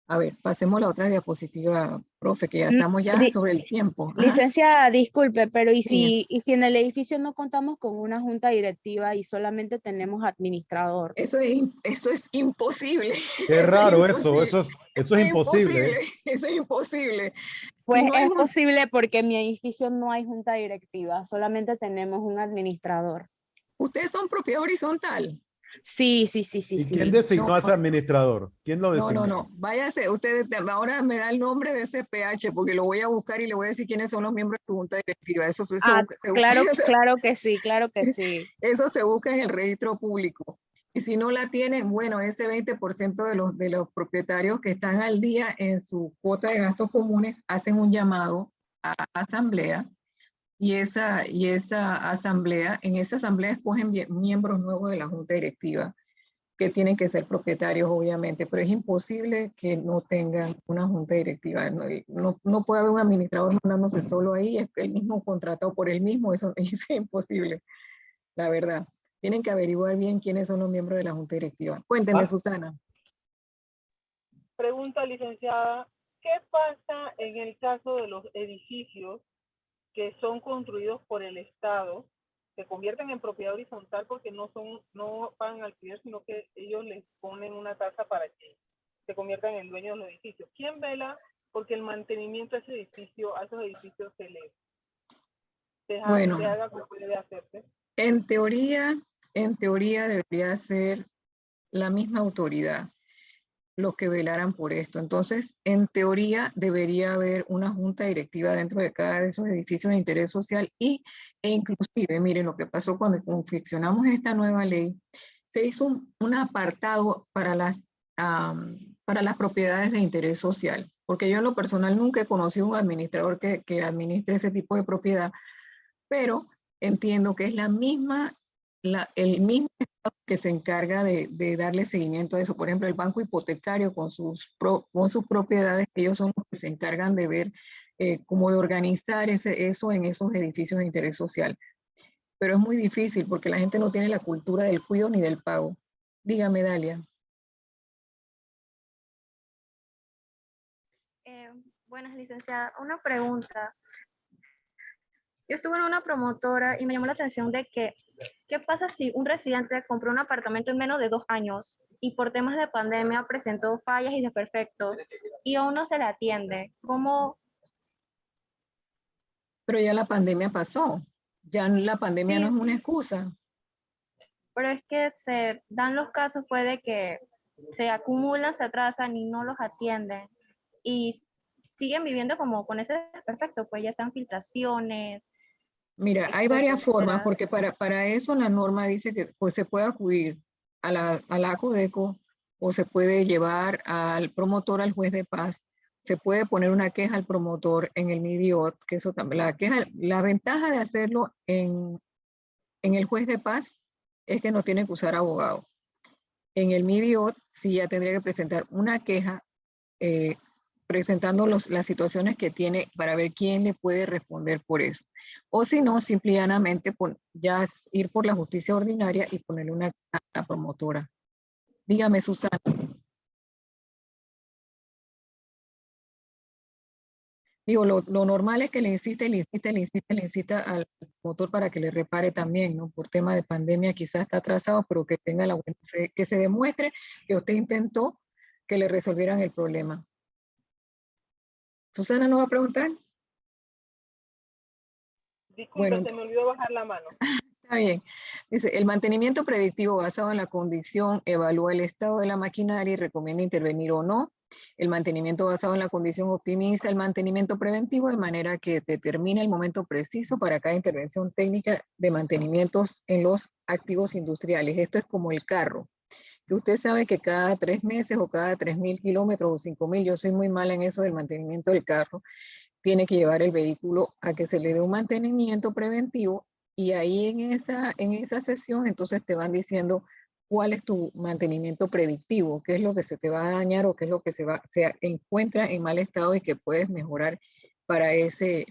A ver, pasemos a la otra diapositiva, profe, que ya estamos ya sobre el tiempo. Licenciada, disculpe, pero Sí. ¿y si en el edificio no contamos con una junta directiva y solamente tenemos administrador? Eso es imposible. Qué raro eso es imposible. Eso es imposible. Pues Si no es posible porque en mi edificio no hay junta directiva, solamente tenemos un administrador. ¿Ustedes son propiedad horizontal? Sí. ¿Y quién designó a ese administrador? ¿Quién lo designó? No. Váyase, ustedes ahora me da el nombre de ese PH porque lo voy a buscar y le voy a decir quiénes son los miembros de tu junta directiva. Claro que sí. Eso se busca en el registro público. Y si no la tienen, bueno, ese 20% de los propietarios que están al día en su cuota de gastos comunes hacen un llamado a asamblea y en esa asamblea escogen miembros nuevos de la junta directiva que tienen que ser propietarios, obviamente, pero es imposible que no tengan una junta directiva. No puede haber un administrador mandándose solo ahí, es el mismo contratado por él mismo, eso es imposible, la verdad. Tienen que averiguar bien quiénes son los miembros de la junta directiva. Cuénteme, Susana. Pregunta, licenciada, ¿qué pasa en el caso de los edificios que son construidos por el Estado, se convierten en propiedad horizontal porque no pagan alquiler, sino que ellos les ponen una tasa para que se conviertan en dueños de los edificios? ¿Quién vela porque el mantenimiento a esos edificios se haga como puede hacerse? En teoría debería ser la misma autoridad los que velaran por esto. Entonces, en teoría debería haber una junta directiva dentro de cada de esos edificios de interés social e inclusive, miren, lo que pasó cuando confeccionamos esta nueva ley, se hizo un apartado para las propiedades de interés social, porque yo en lo personal nunca he conocido un administrador que administre ese tipo de propiedad, pero entiendo que es el mismo que se encarga de darle seguimiento a eso. Por ejemplo, el banco hipotecario con sus propiedades, ellos son los que se encargan de ver cómo de organizar eso en esos edificios de interés social. Pero es muy difícil porque la gente no tiene la cultura del cuidado ni del pago. Dígame, Dalia. Buenas, licenciada. Una pregunta. Yo estuve en una promotora y me llamó la atención de que, ¿qué pasa si un residente compró un apartamento en menos de 2 años y por temas de pandemia presentó fallas y desperfectos y aún no se le atiende? ¿Cómo? Pero ya la pandemia pasó. Ya la pandemia Sí, no es una excusa. pero es que se dan los casos, puede que se acumulan, se atrasan y no los atienden. Y siguen viviendo como con ese desperfecto, pues ya sean filtraciones, Mira, hay varias formas, etcétera. porque para eso la norma dice que pues, se puede acudir a la ACODECO o se puede llevar al promotor, al juez de paz, se puede poner una queja al promotor en el MIDIOT, que eso también, la ventaja de hacerlo en el juez de paz es que no tiene que usar abogado. En el MIDIOT sí ya tendría que presentar una queja presentando las situaciones que tiene para ver quién le puede responder por eso. O si no, simplemente ya ir por la justicia ordinaria y ponerle una a la promotora. Dígame, Susana. Digo, lo normal es que le insista al promotor para que le repare también, ¿no? Por tema de pandemia quizás está atrasado, pero que tenga la buena fe, que se demuestre que usted intentó que le resolvieran el problema. Susana, ¿no va a preguntar? Disculpe, Bueno, se me olvidó bajar la mano. está bien. Dice, el mantenimiento predictivo basado en la condición evalúa el estado de la maquinaria y recomienda intervenir o no. El mantenimiento basado en la condición optimiza el mantenimiento preventivo de manera que determina el momento preciso para cada intervención técnica de mantenimientos en los activos industriales. Esto es como el carro, que usted sabe que cada 3 meses o cada 3.000 kilómetros o 5.000, yo soy muy mala en eso del mantenimiento del carro, tiene que llevar el vehículo a que se le dé un mantenimiento preventivo y ahí en esa sesión entonces te van diciendo cuál es tu mantenimiento predictivo, qué es lo que se te va a dañar o qué es lo que se encuentra en mal estado y que puedes mejorar para ese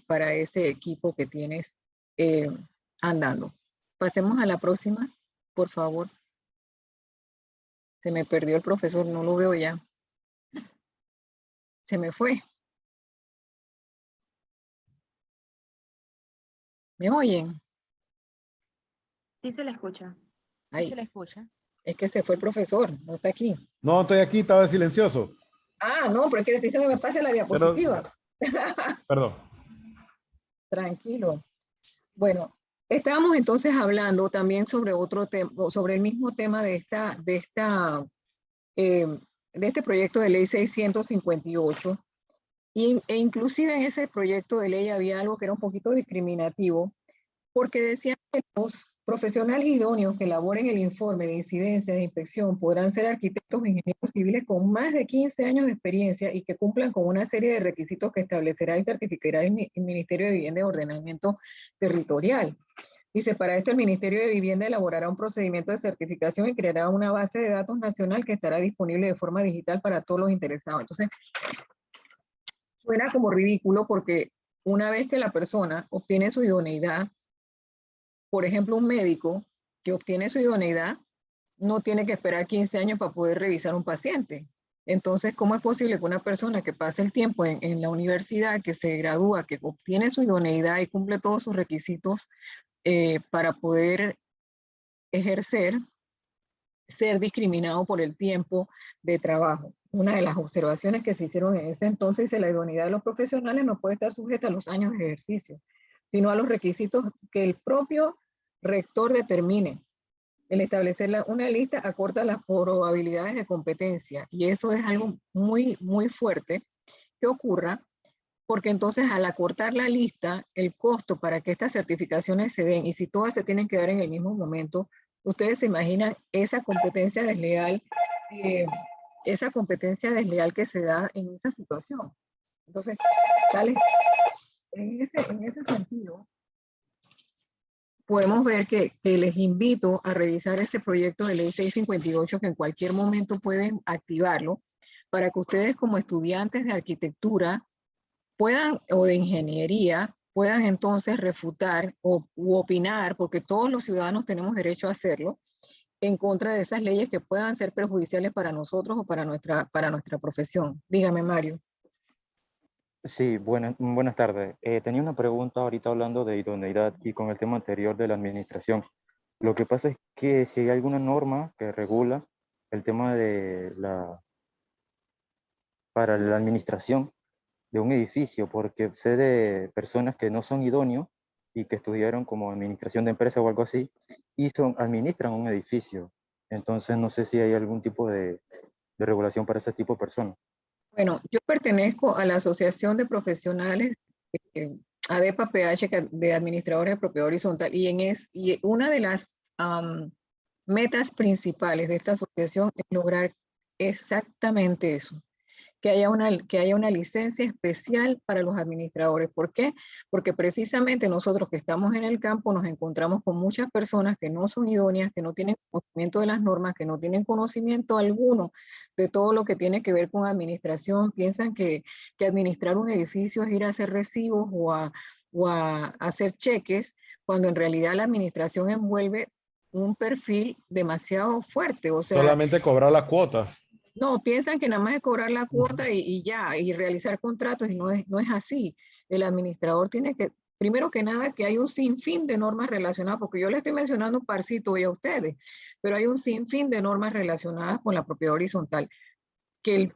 equipo que tienes andando. Pasemos a la próxima, por favor. Se me perdió el profesor, no lo veo ya. Se me fue. ¿Me oyen? Sí se le escucha. Sí Ay, se le escucha. es que se fue el profesor, no está aquí. No, estoy aquí, estaba silencioso. Ah, no, pero es que le estoy diciendo que me pase la diapositiva. Perdón. Tranquilo. Bueno, estábamos entonces hablando también sobre otro tema, sobre el mismo tema de este proyecto de ley 658. E inclusive en ese proyecto de ley había algo que era un poquito discriminativo, porque decían que los profesionales idóneos que elaboren el informe de incidencia de inspección podrán ser arquitectos o ingenieros civiles con más de 15 años de experiencia y que cumplan con una serie de requisitos que establecerá y certificará el Ministerio de Vivienda y Ordenamiento Territorial. Dice, para esto el Ministerio de Vivienda elaborará un procedimiento de certificación y creará una base de datos nacional que estará disponible de forma digital para todos los interesados. Entonces, suena como ridículo porque una vez que la persona obtiene su idoneidad, por ejemplo, un médico que obtiene su idoneidad no tiene que esperar 15 años para poder revisar un paciente. Entonces, ¿cómo es posible que una persona que pase el tiempo en la universidad, que se gradúa, que obtiene su idoneidad y cumple todos sus requisitos para poder ejercer, ser discriminado por el tiempo de trabajo? Una de las observaciones que se hicieron en ese entonces es la idoneidad de los profesionales no puede estar sujeta a los años de ejercicio, sino a los requisitos que el propio rector determine. El establecer una lista acorta las probabilidades de competencia y eso es algo muy, muy fuerte que ocurra, porque entonces al acortar la lista, el costo para que estas certificaciones se den, y si todas se tienen que dar en el mismo momento, ustedes se imaginan esa competencia desleal que se da en esa situación. Entonces, en ese sentido, podemos ver que les invito a revisar este proyecto de ley 658, que en cualquier momento pueden activarlo, para que ustedes como estudiantes de arquitectura puedan, o de ingeniería, puedan entonces refutar u opinar, porque todos los ciudadanos tenemos derecho a hacerlo, en contra de esas leyes que puedan ser perjudiciales para nosotros o para nuestra profesión. Dígame, Mario. Sí, buenas tardes. Tenía una pregunta ahorita hablando de idoneidad y con el tema anterior de la administración. Lo que pasa es que si hay alguna norma que regula el tema de para la administración de un edificio, porque sé de personas que no son idóneos y que estudiaron como administración de empresa o algo así, y administran un edificio. Entonces no sé si hay algún tipo de regulación para ese tipo de personas. Bueno, yo pertenezco a la Asociación de Profesionales ADEPA-PH de Administradores de Propiedad Horizontal y una de las metas principales de esta asociación es lograr exactamente eso, que haya una licencia especial para los administradores. ¿Por qué? Porque precisamente nosotros que estamos en el campo nos encontramos con muchas personas que no son idóneas, que no tienen conocimiento de las normas, que no tienen conocimiento alguno de todo lo que tiene que ver con administración. Piensan que administrar un edificio es ir a hacer recibos o a hacer cheques, cuando en realidad la administración envuelve un perfil demasiado fuerte. O sea, solamente cobrar las cuotas. no, piensan que nada más es cobrar la cuota y ya, y realizar contratos, y no es así. El administrador tiene que, primero que nada, que hay un sinfín de normas relacionadas, porque yo le estoy mencionando un parcito hoy a ustedes, pero hay un sinfín de normas relacionadas con la propiedad horizontal que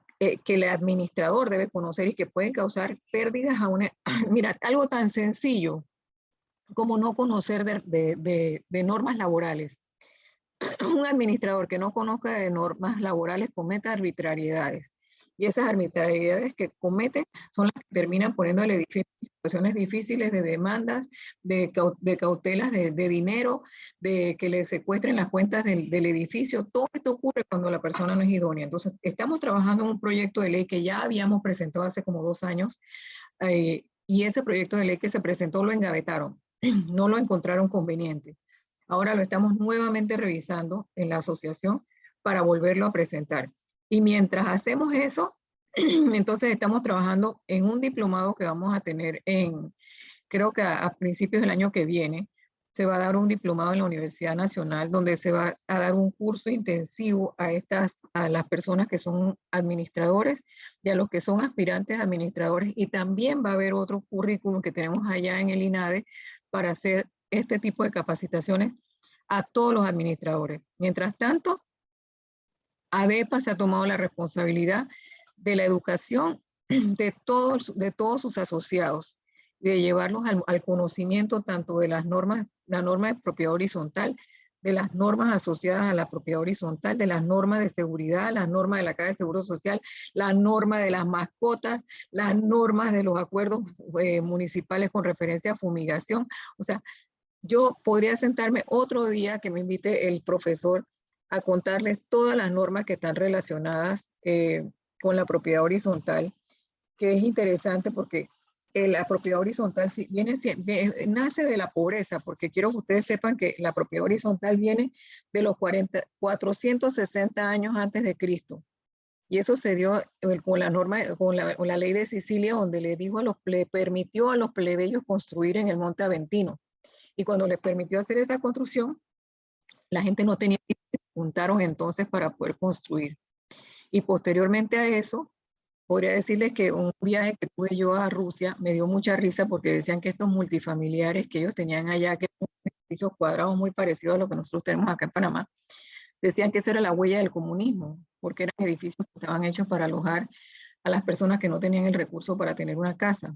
el administrador debe conocer y que pueden causar pérdidas a una... Mira, algo tan sencillo como no conocer de normas laborales. Un administrador que no conozca de normas laborales comete arbitrariedades. Y esas arbitrariedades que comete son las que terminan poniendo al edificio en situaciones difíciles de demandas, de cautelas de dinero, de que le secuestren las cuentas del edificio. Todo esto ocurre cuando la persona no es idónea. Entonces, estamos trabajando en un proyecto de ley que ya habíamos presentado hace como 2 años, y ese proyecto de ley que se presentó lo engavetaron, no lo encontraron conveniente. Ahora lo estamos nuevamente revisando en la asociación para volverlo a presentar. Y mientras hacemos eso, entonces estamos trabajando en un diplomado que vamos a tener creo que a principios del año que viene, se va a dar un diplomado en la Universidad Nacional donde se va a dar un curso intensivo a las personas que son administradores y a los que son aspirantes administradores, y también va a haber otro currículum que tenemos allá en el INADE para hacer este tipo de capacitaciones a todos los administradores. Mientras tanto, ADEPA se ha tomado la responsabilidad de la educación de todos sus asociados, de llevarlos al conocimiento tanto de las normas, la norma de propiedad horizontal, de las normas asociadas a la propiedad horizontal, de las normas de seguridad, las normas de la Caja de Seguro Social, la norma de las mascotas, las normas de los acuerdos municipales con referencia a fumigación. O sea, yo podría sentarme otro día que me invite el profesor a contarles todas las normas que están relacionadas con la propiedad horizontal, que es interesante porque la propiedad horizontal nace de la pobreza, porque quiero que ustedes sepan que la propiedad horizontal viene de los 460 años antes de Cristo. Y eso se dio con la norma, con la ley de Sicilia, donde le permitió a los plebeyos construir en el Monte Aventino. Y cuando les permitió hacer esa construcción, la gente no tenía, se juntaron entonces para poder construir. Y posteriormente a eso, podría decirles que un viaje que tuve yo a Rusia me dio mucha risa, porque decían que estos multifamiliares que ellos tenían allá, que eran edificios cuadrados muy parecidos a lo que nosotros tenemos acá en Panamá, decían que eso era la huella del comunismo, porque eran edificios que estaban hechos para alojar a las personas que no tenían el recurso para tener una casa.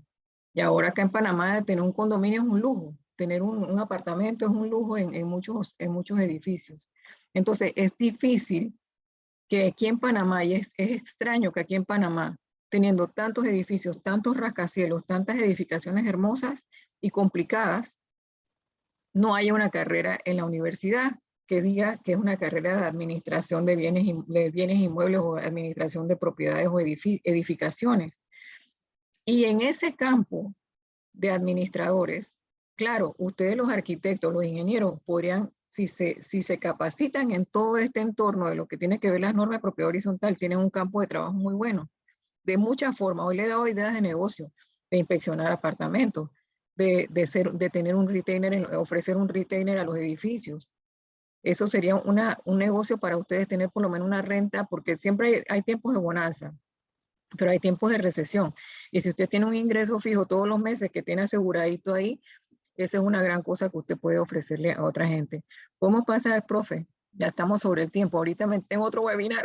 Y ahora acá en Panamá tener un condominio es un lujo. tener un apartamento es un lujo en muchos edificios. Entonces es difícil que aquí en Panamá, y es extraño que aquí en Panamá, teniendo tantos edificios, tantos rascacielos, tantas edificaciones hermosas y complicadas, no haya una carrera en la universidad que diga que es una carrera de administración de bienes inmuebles o administración de propiedades o edificaciones. Y en ese campo de administradores, claro, ustedes los arquitectos, los ingenieros, podrían, si se capacitan en todo este entorno de lo que tiene que ver las normas de propiedad horizontal, tienen un campo de trabajo muy bueno, de muchas formas. Hoy le he dado ideas de negocio, de inspeccionar apartamentos, de tener un retainer, ofrecer un retainer a los edificios. Eso sería un negocio para ustedes, tener por lo menos una renta, porque siempre hay tiempos de bonanza, pero hay tiempos de recesión. Y si usted tiene un ingreso fijo todos los meses que tiene aseguradito ahí, esa es una gran cosa que usted puede ofrecerle a otra gente. ¿Cómo pasa el profe? Ya estamos sobre el tiempo. Ahorita tengo otro webinar.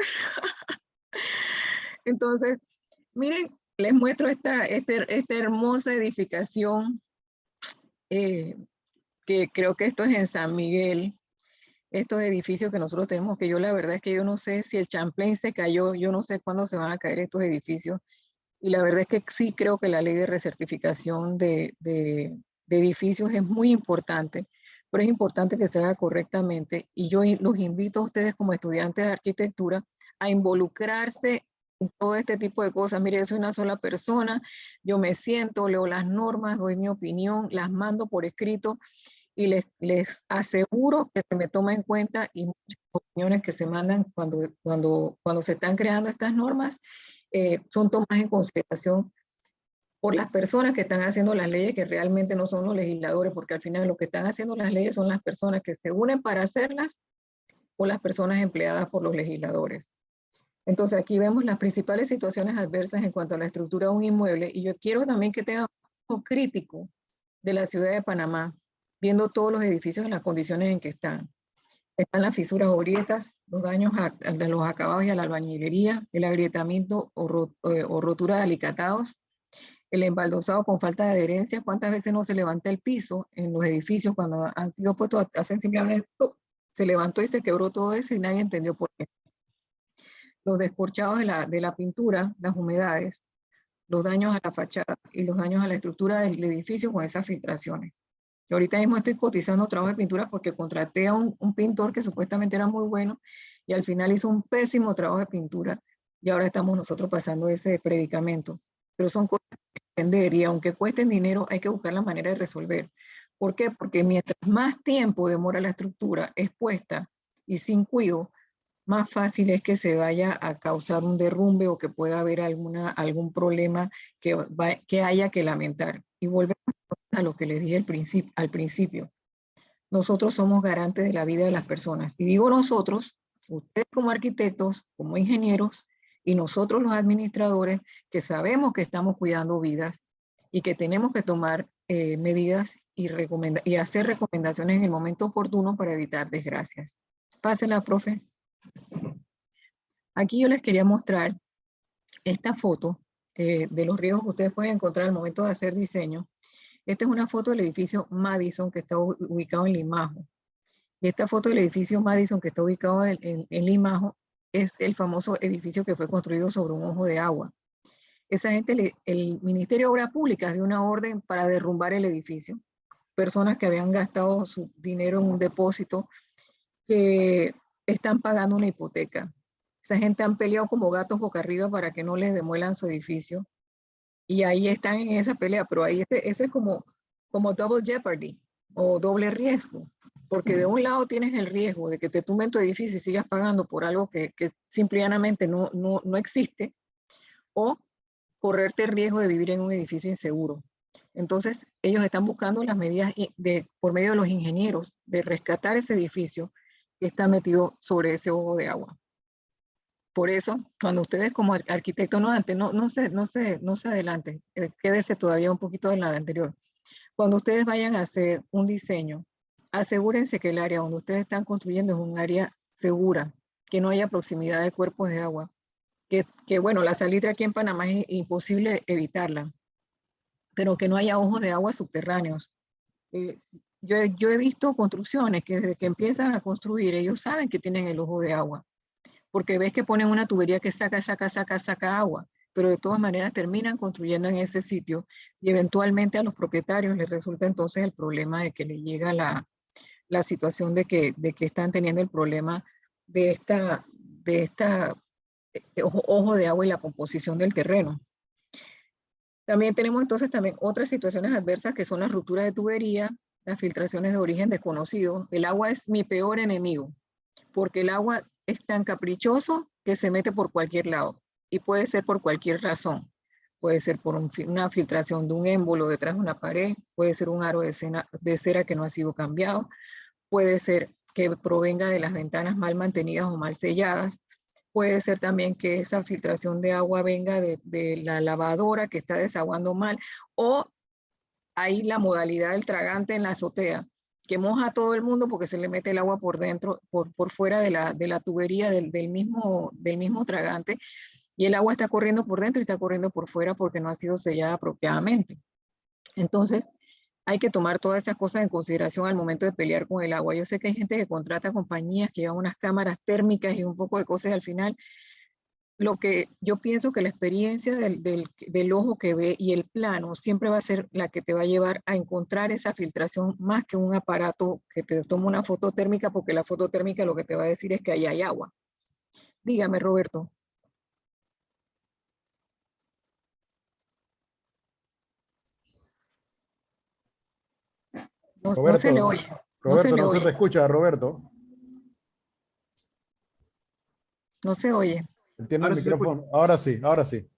Entonces, miren, les muestro esta hermosa edificación, que creo que esto es en San Miguel. Estos edificios que nosotros tenemos, que yo la verdad es que yo no sé si el Champlain se cayó, yo no sé cuándo se van a caer estos edificios. Y la verdad es que sí creo que la ley de recertificación de edificios es muy importante, pero es importante que se haga correctamente. Y yo los invito a ustedes como estudiantes de arquitectura a involucrarse en todo este tipo de cosas. Mire, yo soy una sola persona, yo me siento, leo las normas, doy mi opinión, las mando por escrito y les aseguro que se me toma en cuenta, y muchas opiniones que se mandan cuando se están creando estas normas son tomadas en consideración por las personas que están haciendo las leyes, que realmente no son los legisladores, porque al final lo que están haciendo las leyes son las personas que se unen para hacerlas o las personas empleadas por los legisladores. Entonces aquí vemos las principales situaciones adversas en cuanto a la estructura de un inmueble, y yo quiero también que tengan un ojo crítico de la ciudad de Panamá, viendo todos los edificios en las condiciones en que están. Están las fisuras o grietas, los daños a los acabados y a la albañilería, el agrietamiento o rotura de alicatados, el embaldosado con falta de adherencia. ¿Cuántas veces no se levanta el piso en los edificios cuando han sido puestos, hacen simplemente, se levantó y se quebró todo eso y nadie entendió por qué? Los descorchados de la pintura, las humedades, los daños a la fachada y los daños a la estructura del edificio con esas filtraciones. Yo ahorita mismo estoy cotizando trabajo de pintura porque contraté a un pintor que supuestamente era muy bueno y al final hizo un pésimo trabajo de pintura, y ahora estamos nosotros pasando ese predicamento. Pero son cosas que entender, y aunque cuesten dinero, hay que buscar la manera de resolver. ¿Por qué? Porque mientras más tiempo demora la estructura expuesta y sin cuidado, más fácil es que se vaya a causar un derrumbe o que pueda haber algún problema que haya que lamentar. Y volvemos a lo que les dije al principio. Nosotros somos garantes de la vida de las personas. Y digo nosotros, ustedes como arquitectos, como ingenieros, y nosotros los administradores, que sabemos que estamos cuidando vidas y que tenemos que tomar medidas y hacer recomendaciones en el momento oportuno para evitar desgracias. Pásenla, profe. Aquí yo les quería mostrar esta foto de los riesgos que ustedes pueden encontrar al momento de hacer diseño. Esta es una foto del edificio Madison que está ubicado en Limajo. Y esta foto del edificio Madison que está ubicado en Limajo es el famoso edificio que fue construido sobre un ojo de agua. Esa gente, el Ministerio de Obras Públicas dio una orden para derrumbar el edificio. Personas que habían gastado su dinero en un depósito, que están pagando una hipoteca. Esa gente han peleado como gatos boca arriba para que no les demuelan su edificio. Y ahí están en esa pelea, pero ahí ese es como double jeopardy o doble riesgo. Porque de un lado tienes el riesgo de que te tumben tu edificio y sigas pagando por algo que simplemente no existe, o correrte el riesgo de vivir en un edificio inseguro. Entonces, ellos están buscando las medidas por medio de los ingenieros de rescatar ese edificio que está metido sobre ese ojo de agua. Por eso, cuando ustedes como arquitectos, no se adelanten, quédese todavía un poquito en la anterior. Cuando ustedes vayan a hacer un diseño, asegúrense que el área donde ustedes están construyendo es un área segura, que no haya proximidad de cuerpos de agua, que bueno, la salitre aquí en Panamá es imposible evitarla, pero que no haya ojos de agua subterráneos, Yo he visto construcciones que desde que empiezan a construir, ellos saben que tienen el ojo de agua, porque ves que ponen una tubería que saca agua, pero de todas maneras terminan construyendo en ese sitio y eventualmente a los propietarios les resulta entonces el problema de que le llega la situación de que están teniendo el problema de esta ojo de agua y la composición del terreno. También tenemos entonces otras situaciones adversas que son las rupturas de tubería, las filtraciones de origen desconocido. El agua es mi peor enemigo, porque el agua es tan caprichoso que se mete por cualquier lado y puede ser por cualquier razón. Puede ser por una filtración de un émbolo detrás de una pared, puede ser un aro de cera que no ha sido cambiado, puede ser que provenga de las ventanas mal mantenidas o mal selladas, puede ser también que esa filtración de agua venga de la lavadora que está desaguando mal, o hay la modalidad del tragante en la azotea, que moja a todo el mundo porque se le mete el agua por dentro, por fuera de la tubería del mismo tragante, y el agua está corriendo por dentro y está corriendo por fuera porque no ha sido sellada apropiadamente. Entonces, hay que tomar todas esas cosas en consideración al momento de pelear con el agua. Yo sé que hay gente que contrata compañías que llevan unas cámaras térmicas y un poco de cosas, y al final lo que yo pienso que la experiencia del ojo que ve y el plano siempre va a ser la que te va a llevar a encontrar esa filtración más que un aparato que te toma una foto térmica, porque la foto térmica lo que te va a decir es que ahí hay agua. Dígame, Roberto. Roberto, no se le oye. Roberto, no se te escucha, Roberto. No se oye. Entiendo el micrófono. Ahora sí, ahora sí.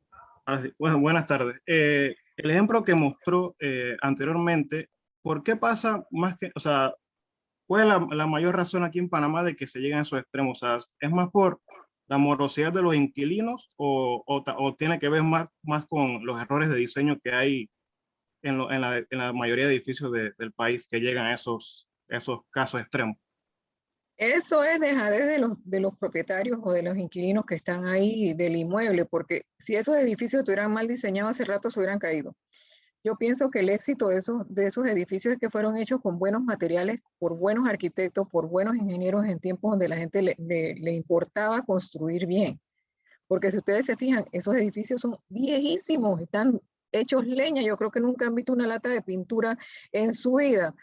Ahora sí. Bueno, buenas tardes. El ejemplo que mostró anteriormente, ¿por qué pasa más que, o sea, cuál es la mayor razón aquí en Panamá de que se lleguen a esos extremos? O sea, ¿es más por la morosidad de los inquilinos o tiene que ver más con los errores de diseño que hay en la mayoría de edificios del país que llegan a esos casos extremos? Eso es dejadez de los propietarios o de los inquilinos que están ahí del inmueble, porque si esos edificios estuvieran mal diseñados hace rato se hubieran caído. Yo pienso que el éxito de esos edificios es que fueron hechos con buenos materiales, por buenos arquitectos, por buenos ingenieros en tiempos donde la gente le importaba construir bien. Porque si ustedes se fijan, esos edificios son viejísimos, están hechos leña. Yo creo que nunca han visto una lata de pintura en su vida.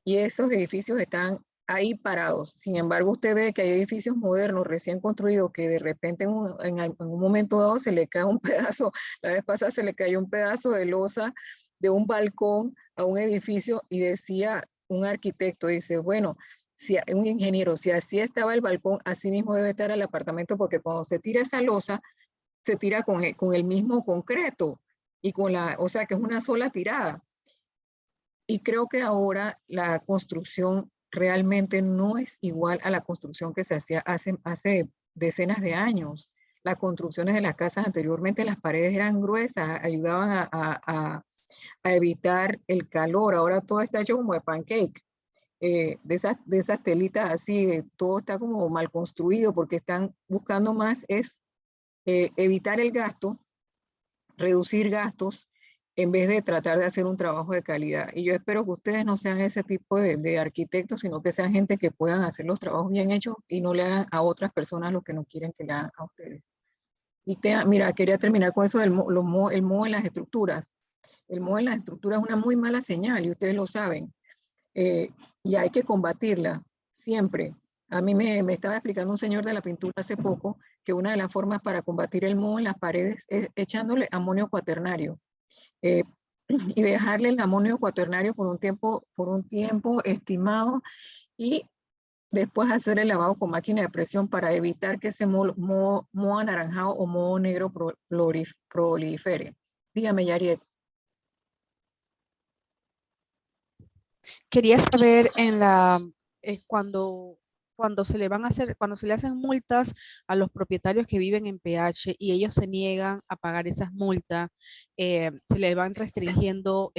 Y esos edificios están ahí parados. Sin embargo, usted ve que hay edificios modernos recién construidos que de repente en un momento dado se le cae un pedazo. La vez pasada se le cayó un pedazo de losa de un balcón a un edificio y decía un arquitecto, dice, bueno, si un ingeniero, si así estaba el balcón, así mismo debe estar el apartamento, porque cuando se tira esa losa, se tira con el mismo concreto y o sea que es una sola tirada. Y creo que ahora la construcción realmente no es igual a la construcción que se hacía hace decenas de años. Las construcciones de las casas anteriormente, las paredes eran gruesas, ayudaban a evitar el calor. Ahora todo está hecho como de pancake, de esas telitas así, todo está como mal construido porque están buscando más evitar el gasto, reducir gastos, en vez de tratar de hacer un trabajo de calidad. Y yo espero que ustedes no sean ese tipo de arquitectos, sino que sean gente que puedan hacer los trabajos bien hechos y no le hagan a otras personas lo que no quieren que le hagan a ustedes. Y mira, quería terminar con eso del moho en las estructuras. El moho en las estructuras es una muy mala señal y ustedes lo saben. Y hay que combatirla siempre. A mí me estaba explicando un señor de la pintura hace poco que una de las formas para combatir el moho en las paredes es echándole amonio cuaternario. Y dejarle el amonio cuaternario por un tiempo estimado y después hacer el lavado con máquina de presión para evitar que ese moho anaranjado o moho negro prolifere. Dígame, Yariet. Quería saber cuando se le hacen multas a los propietarios que viven en PH y ellos se niegan a pagar esas multas, se le van restringiendo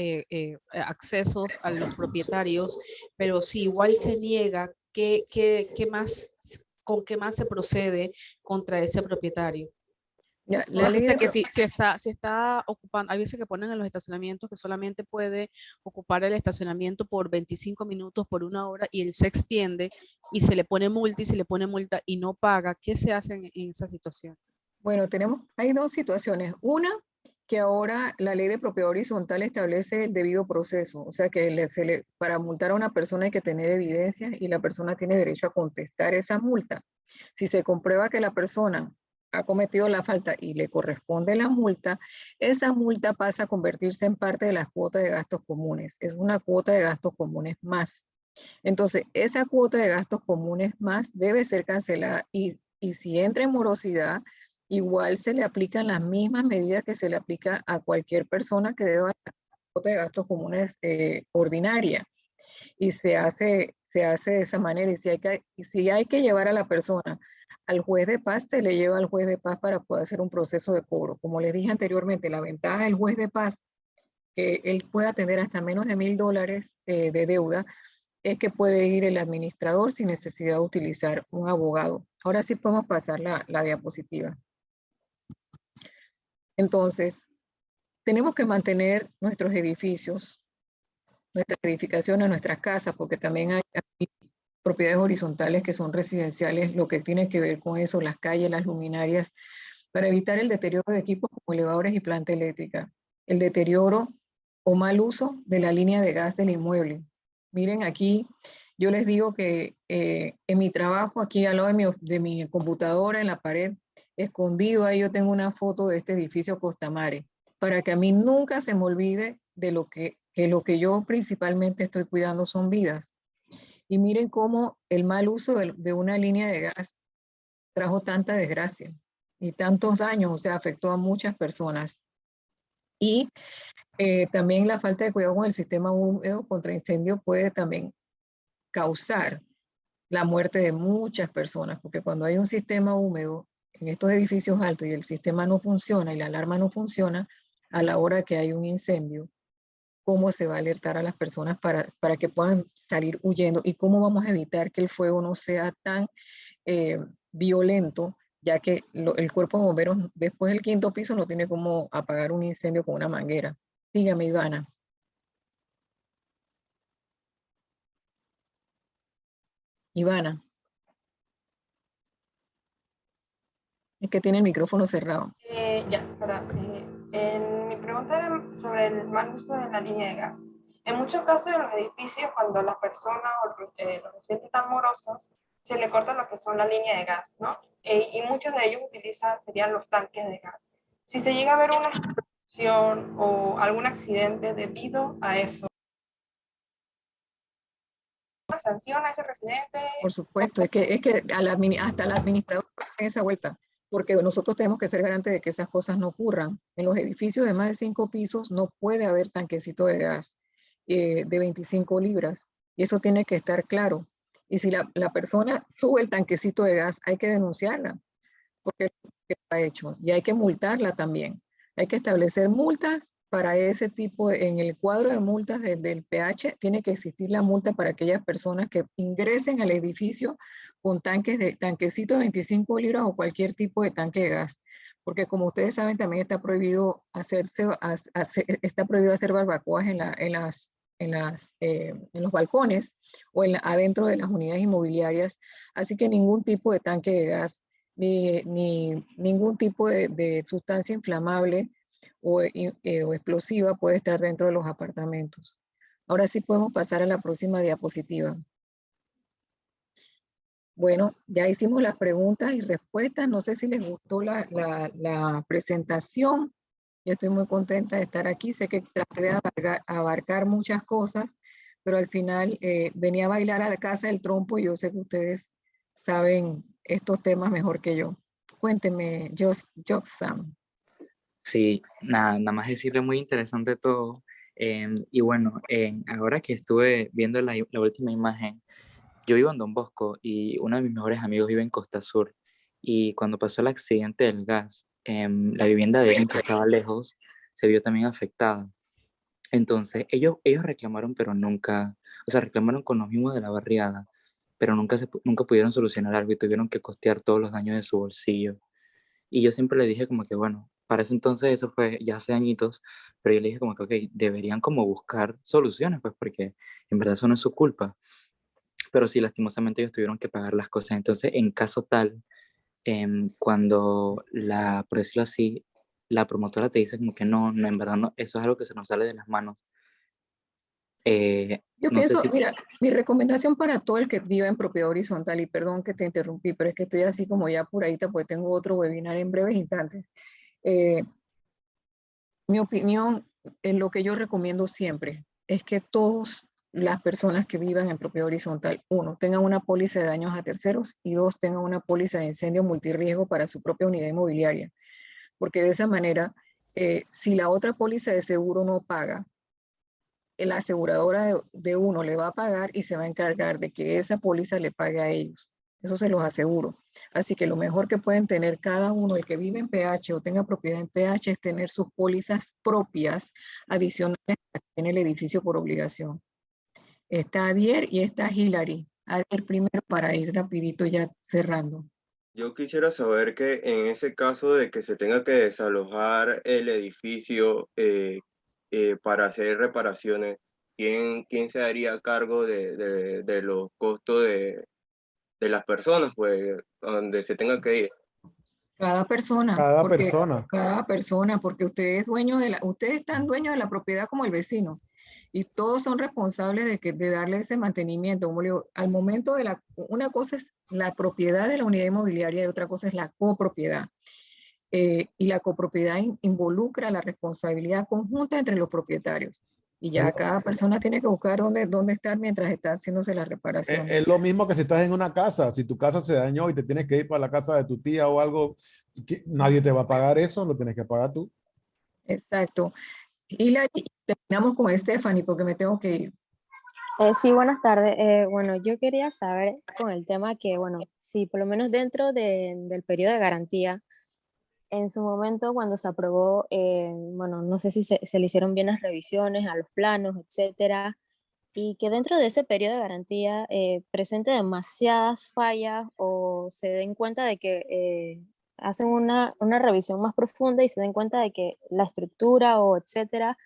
accesos a los propietarios, pero si igual se niega, ¿con qué más se procede contra ese propietario? La ley Usted de que si está ocupando, hay veces que ponen en los estacionamientos que solamente puede ocupar el estacionamiento por 25 minutos, por 1 hora, y él se extiende y se le pone multa y se le pone multa y no paga. ¿Qué se hace en esa situación? Bueno, hay dos situaciones. Una, que ahora la ley de propiedad horizontal establece el debido proceso, o sea que para multar a una persona hay que tener evidencia y la persona tiene derecho a contestar esa multa. Si se comprueba que la persona ha cometido la falta y le corresponde la multa, esa multa pasa a convertirse en parte de las cuotas de gastos comunes. Es una cuota de gastos comunes más. Entonces, esa cuota de gastos comunes más debe ser cancelada y si entra en morosidad, igual se le aplican las mismas medidas que se le aplica a cualquier persona que deba la cuota de gastos comunes ordinaria. Y se hace de esa manera. Y si hay que llevar a la persona al juez de paz, se le lleva al juez de paz para poder hacer un proceso de cobro. Como les dije anteriormente, la ventaja del juez de paz, que él puede atender hasta menos de $1000 de deuda, es que puede ir el administrador sin necesidad de utilizar un abogado. Ahora sí podemos pasar la diapositiva. Entonces, tenemos que mantener nuestros edificios, nuestras edificaciones, nuestras casas, porque también hay propiedades horizontales que son residenciales, lo que tiene que ver con eso, las calles, las luminarias, para evitar el deterioro de equipos como elevadores y planta eléctrica, el deterioro o mal uso de la línea de gas del inmueble. Miren aquí, yo les digo que en mi trabajo, aquí al lado de mi computadora, en la pared, escondido, ahí yo tengo una foto de este edificio Costamare, para que a mí nunca se me olvide de lo que yo principalmente estoy cuidando son vidas. Y miren cómo el mal uso de una línea de gas trajo tanta desgracia y tantos daños, o sea, afectó a muchas personas. Y también la falta de cuidado con el sistema húmedo contra incendio puede también causar la muerte de muchas personas, porque cuando hay un sistema húmedo en estos edificios altos y el sistema no funciona y la alarma no funciona, a la hora que hay un incendio, ¿cómo se va a alertar a las personas para que puedan salir huyendo? ¿Y cómo vamos a evitar que el fuego no sea tan violento, ya que el cuerpo de bomberos después del 5.º piso no tiene cómo apagar un incendio con una manguera? Dígame, Ivana. Ivana. Es que tiene el micrófono cerrado. Mi pregunta era sobre el mal uso de la línea de gas. En muchos casos en los edificios, cuando las personas o los residentes están morosos, se le corta lo que son la línea de gas, ¿no? Y muchos de ellos serían los tanques de gas. Si se llega a ver una explosión o algún accidente debido a eso, ¿una sanción a ese residente? Por supuesto, es que hasta el administrador en esa vuelta, porque nosotros tenemos que ser garantes de que esas cosas no ocurran. En los edificios de más de 5 pisos no puede haber tanquecito de gas de 25 libras, y eso tiene que estar claro. Y si la persona sube el tanquecito de gas, hay que denunciarla, porque es lo que está hecho, y hay que multarla también. Hay que establecer multas para ese tipo, en el cuadro de multas del PH, tiene que existir la multa para aquellas personas que ingresen al edificio con tanquecitos de 25 libras o cualquier tipo de tanque de gas. Porque como ustedes saben, también está prohibido hacer barbacoas en los balcones o adentro de las unidades inmobiliarias. Así que ningún tipo de tanque de gas, ni ningún tipo de sustancia inflamable o explosiva puede estar dentro de los apartamentos. Ahora sí podemos pasar a la próxima diapositiva. Bueno, ya hicimos las preguntas y respuestas. No sé si les gustó la presentación. Yo estoy muy contenta de estar aquí. Sé que traté de abarcar muchas cosas, pero al final venía a bailar a la casa del trompo y yo sé que ustedes saben estos temas mejor que yo. Cuénteme, Joxam. Sí, nada más decirle muy interesante todo. Y bueno, ahora que estuve viendo la última imagen, yo vivo en Don Bosco y uno de mis mejores amigos vive en Costa Sur. Y cuando pasó el accidente del gas, la vivienda de él, que estaba lejos, se vio también afectada. Entonces, ellos reclamaron, pero nunca, o sea, reclamaron con los mismos de la barriada, pero nunca pudieron solucionar algo y tuvieron que costear todos los daños de su bolsillo. Y yo siempre le dije como que, bueno, para ese entonces eso fue ya hace añitos, pero yo le dije como que, ok, deberían como buscar soluciones, pues porque en verdad eso no es su culpa. Pero sí, lastimosamente ellos tuvieron que pagar las cosas. Entonces, en caso tal, cuando por decirlo así, la promotora te dice como que no, no, en verdad no, eso es algo que se nos sale de las manos. Yo No sé pienso, si... mira, mi recomendación para todo el que viva en propiedad horizontal, y perdón que te interrumpí, pero es que estoy así como ya apuradita, pues tengo otro webinar en breves instantes. Mi opinión, en lo que yo recomiendo siempre, es que todas las personas que vivan en propiedad horizontal, uno, tengan una póliza de daños a terceros y dos, tengan una póliza de incendio multirriesgo para su propia unidad inmobiliaria. Porque de esa manera, si la otra póliza de seguro no paga, la aseguradora de uno le va a pagar y se va a encargar de que esa póliza le pague a ellos. Eso se los aseguro. Así que lo mejor que pueden tener cada uno, el que vive en PH o tenga propiedad en PH, es tener sus pólizas propias adicionales a que tiene el edificio por obligación. Está Adier y está Hillary. Adier primero para ir rapidito ya cerrando. Yo quisiera saber que en ese caso de que se tenga que desalojar el edificio para hacer reparaciones, ¿quién se haría cargo de los costos de las personas, pues, donde se tenga que ir? Cada persona, Cada porque persona. cada persona, porque ustedes están dueños de la propiedad como el vecino y todos son responsables de darle ese mantenimiento. Como le digo, al momento una cosa es la propiedad de la unidad inmobiliaria y otra cosa es la copropiedad. Y la copropiedad involucra la responsabilidad conjunta entre los propietarios. Y ya cada persona tiene que buscar dónde estar mientras está haciéndose la reparación. Es lo mismo que si estás en una casa, si tu casa se dañó y te tienes que ir para la casa de tu tía o algo, nadie te va a pagar eso, lo tienes que pagar tú. Exacto. Y terminamos con Stephanie porque me tengo que ir. Sí, buenas tardes. Bueno, yo quería saber con el tema que, bueno, si por lo menos dentro del periodo de garantía, en su momento cuando se aprobó, bueno, no sé si se le hicieron bien las revisiones a los planos, etcétera, y que dentro de ese periodo de garantía presente demasiadas fallas o se den cuenta de que hacen una revisión más profunda y se den cuenta de que la estructura o etcétera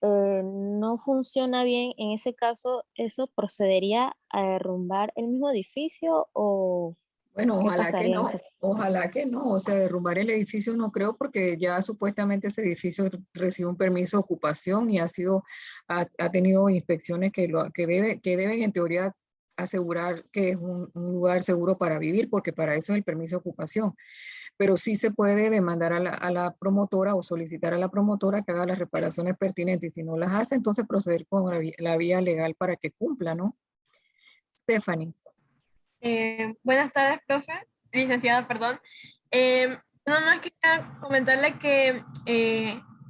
no funciona bien. En ese caso, ¿eso procedería a derrumbar el mismo edificio o Bueno, qué ojalá que pasaría en no, ese caso? ojalá que no, o sea, derrumbar el edificio no creo porque ya supuestamente ese edificio recibe un permiso de ocupación y ha tenido inspecciones que deben en teoría asegurar que es un lugar seguro para vivir porque para eso es el permiso de ocupación. Pero sí se puede demandar a la promotora o solicitar a la promotora que haga las reparaciones pertinentes y si no las hace, entonces proceder con la vía legal para que cumpla, ¿no? Stephanie. Buenas tardes, profe, licenciada, perdón. Nada más quería comentarle que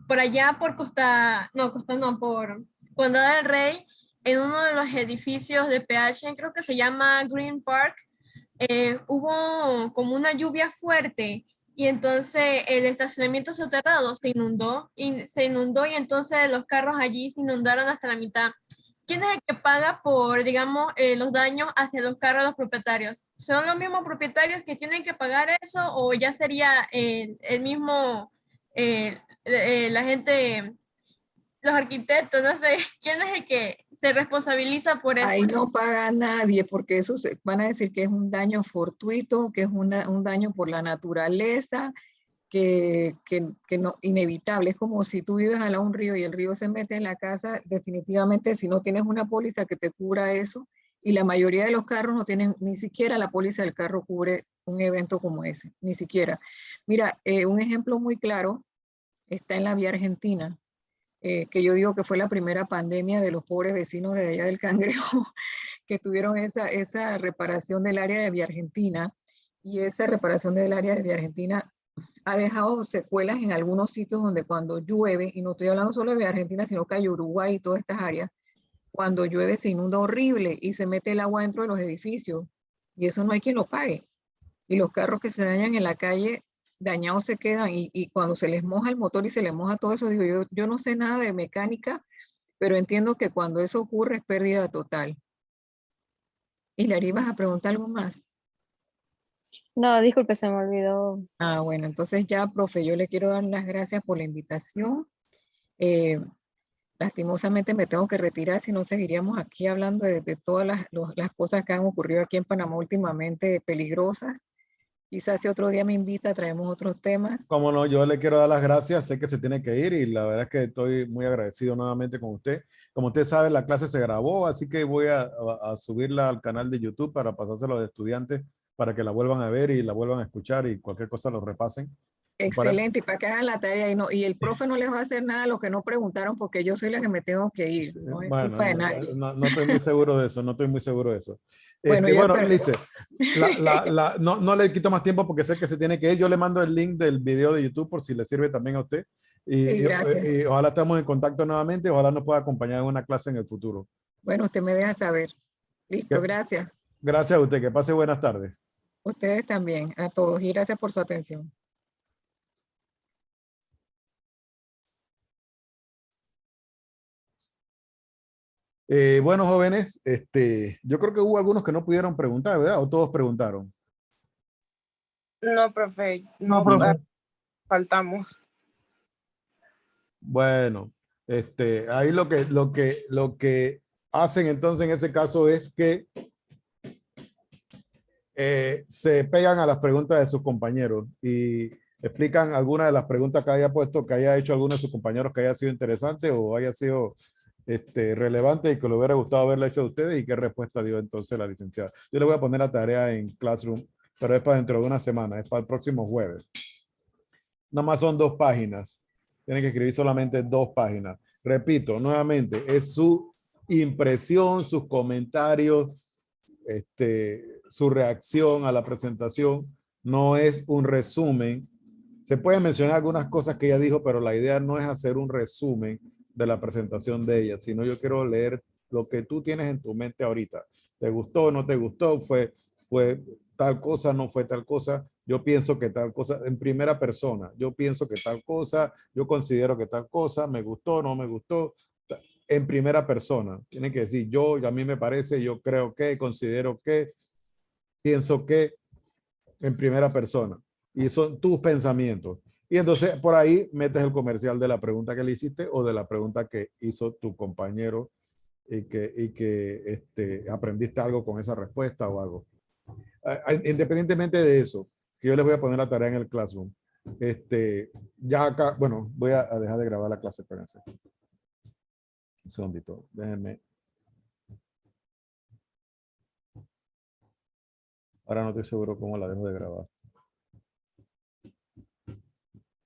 por allá por por Condado del Rey, en uno de los edificios de PH, creo que se llama Green Park, hubo como una lluvia fuerte y entonces el estacionamiento soterrado se inundó y entonces los carros allí se inundaron hasta la mitad. ¿Quién es el que paga por, digamos, los daños hacia los carros de los propietarios? ¿Son los mismos propietarios que tienen que pagar eso o ya sería el mismo, la gente, los arquitectos, no sé, quién es el que se responsabiliza por eso? Ahí no paga nadie porque eso van a decir que es un daño fortuito, que es un daño por la naturaleza, que no, inevitable. Es como si tú vives al lado de un río y el río se mete en la casa, definitivamente si no tienes una póliza que te cubra eso, y la mayoría de los carros no tienen, ni siquiera la póliza del carro cubre un evento como ese, ni siquiera. Mira, un ejemplo muy claro está en la vía Argentina, que yo digo que fue la primera pandemia de los pobres vecinos de allá del Cangrejo, que tuvieron esa reparación del área de vía Argentina, y esa reparación del área de vía Argentina ha dejado secuelas en algunos sitios donde cuando llueve, y no estoy hablando solo de Argentina, sino que hay Uruguay y todas estas áreas, cuando llueve se inunda horrible y se mete el agua dentro de los edificios, y eso no hay quien lo pague. Y los carros que se dañan en la calle, dañados se quedan, y cuando se les moja el motor y se les moja todo eso, digo, yo no sé nada de mecánica, pero entiendo que cuando eso ocurre es pérdida total. Y Hilary, ¿vas a preguntar algo más? No, disculpe, se me olvidó. Ah, bueno, entonces ya, profe, yo le quiero dar las gracias por la invitación. Eh, lastimosamente me tengo que retirar, si no seguiríamos aquí hablando de todas las cosas que han ocurrido aquí en Panamá últimamente peligrosas. Quizás si otro día me invita, traemos otros temas. Como no, yo le quiero dar las gracias, sé que se tiene que ir y la verdad es que estoy muy agradecido nuevamente con usted. Como usted sabe, la clase se grabó, así que voy a subirla al canal de YouTube para pasárselo a los estudiantes para que la vuelvan a ver y la vuelvan a escuchar y cualquier cosa lo repasen. Excelente, y para que hagan la tarea y el profe no les va a hacer nada a los que no preguntaron porque yo soy la que me tengo que ir, no es Bueno, culpa de nadie. no estoy muy seguro de eso, no estoy muy seguro de eso. Bueno, Bueno, Lice, no le quito más tiempo porque sé que se tiene que ir. Yo le mando el link del video de YouTube por si le sirve también a usted. Sí, gracias. Y ojalá estemos en contacto nuevamente, ojalá nos pueda acompañar en una clase en el futuro. Bueno, usted me deja saber. Listo, gracias. Gracias a usted, que pase buenas tardes. Ustedes también, a todos, y gracias por su atención. Bueno, jóvenes, yo creo que hubo algunos que no pudieron preguntar, ¿verdad? ¿O todos preguntaron? No, profe, faltamos. Bueno, ahí lo que hacen entonces en ese caso es que se pegan a las preguntas de sus compañeros y explican algunas de las preguntas que haya puesto, que haya hecho alguno de sus compañeros que haya sido interesante o haya sido relevante y que le hubiera gustado haberla hecho a ustedes y qué respuesta dio entonces la licenciada. Yo le voy a poner la tarea en Classroom, pero es para dentro de una semana, es para el próximo jueves. Nada más son 2 páginas. Tienen que escribir solamente 2 páginas. Repito, nuevamente, es su impresión, sus comentarios, su reacción a la presentación. No es un resumen. Se pueden mencionar algunas cosas que ella dijo, pero la idea no es hacer un resumen de la presentación de ella, sino yo quiero leer lo que tú tienes en tu mente ahorita. ¿Te gustó, no te gustó? ¿Fue tal cosa, no fue tal cosa? Yo pienso que tal cosa, en primera persona, yo pienso que tal cosa, yo considero que tal cosa, me gustó, no me gustó, en primera persona. Tienen que decir yo, a mí me parece, yo creo que, considero que, pienso que, en primera persona. Y son tus pensamientos. Y entonces por ahí metes el comercial de la pregunta que le hiciste o de la pregunta que hizo tu compañero y que aprendiste algo con esa respuesta o algo. Independientemente de eso, que yo les voy a poner la tarea en el Classroom. Ya acá, bueno, voy a dejar de grabar la clase, espérense. Un segundito, déjenme. Ahora no estoy seguro cómo la dejo de grabar.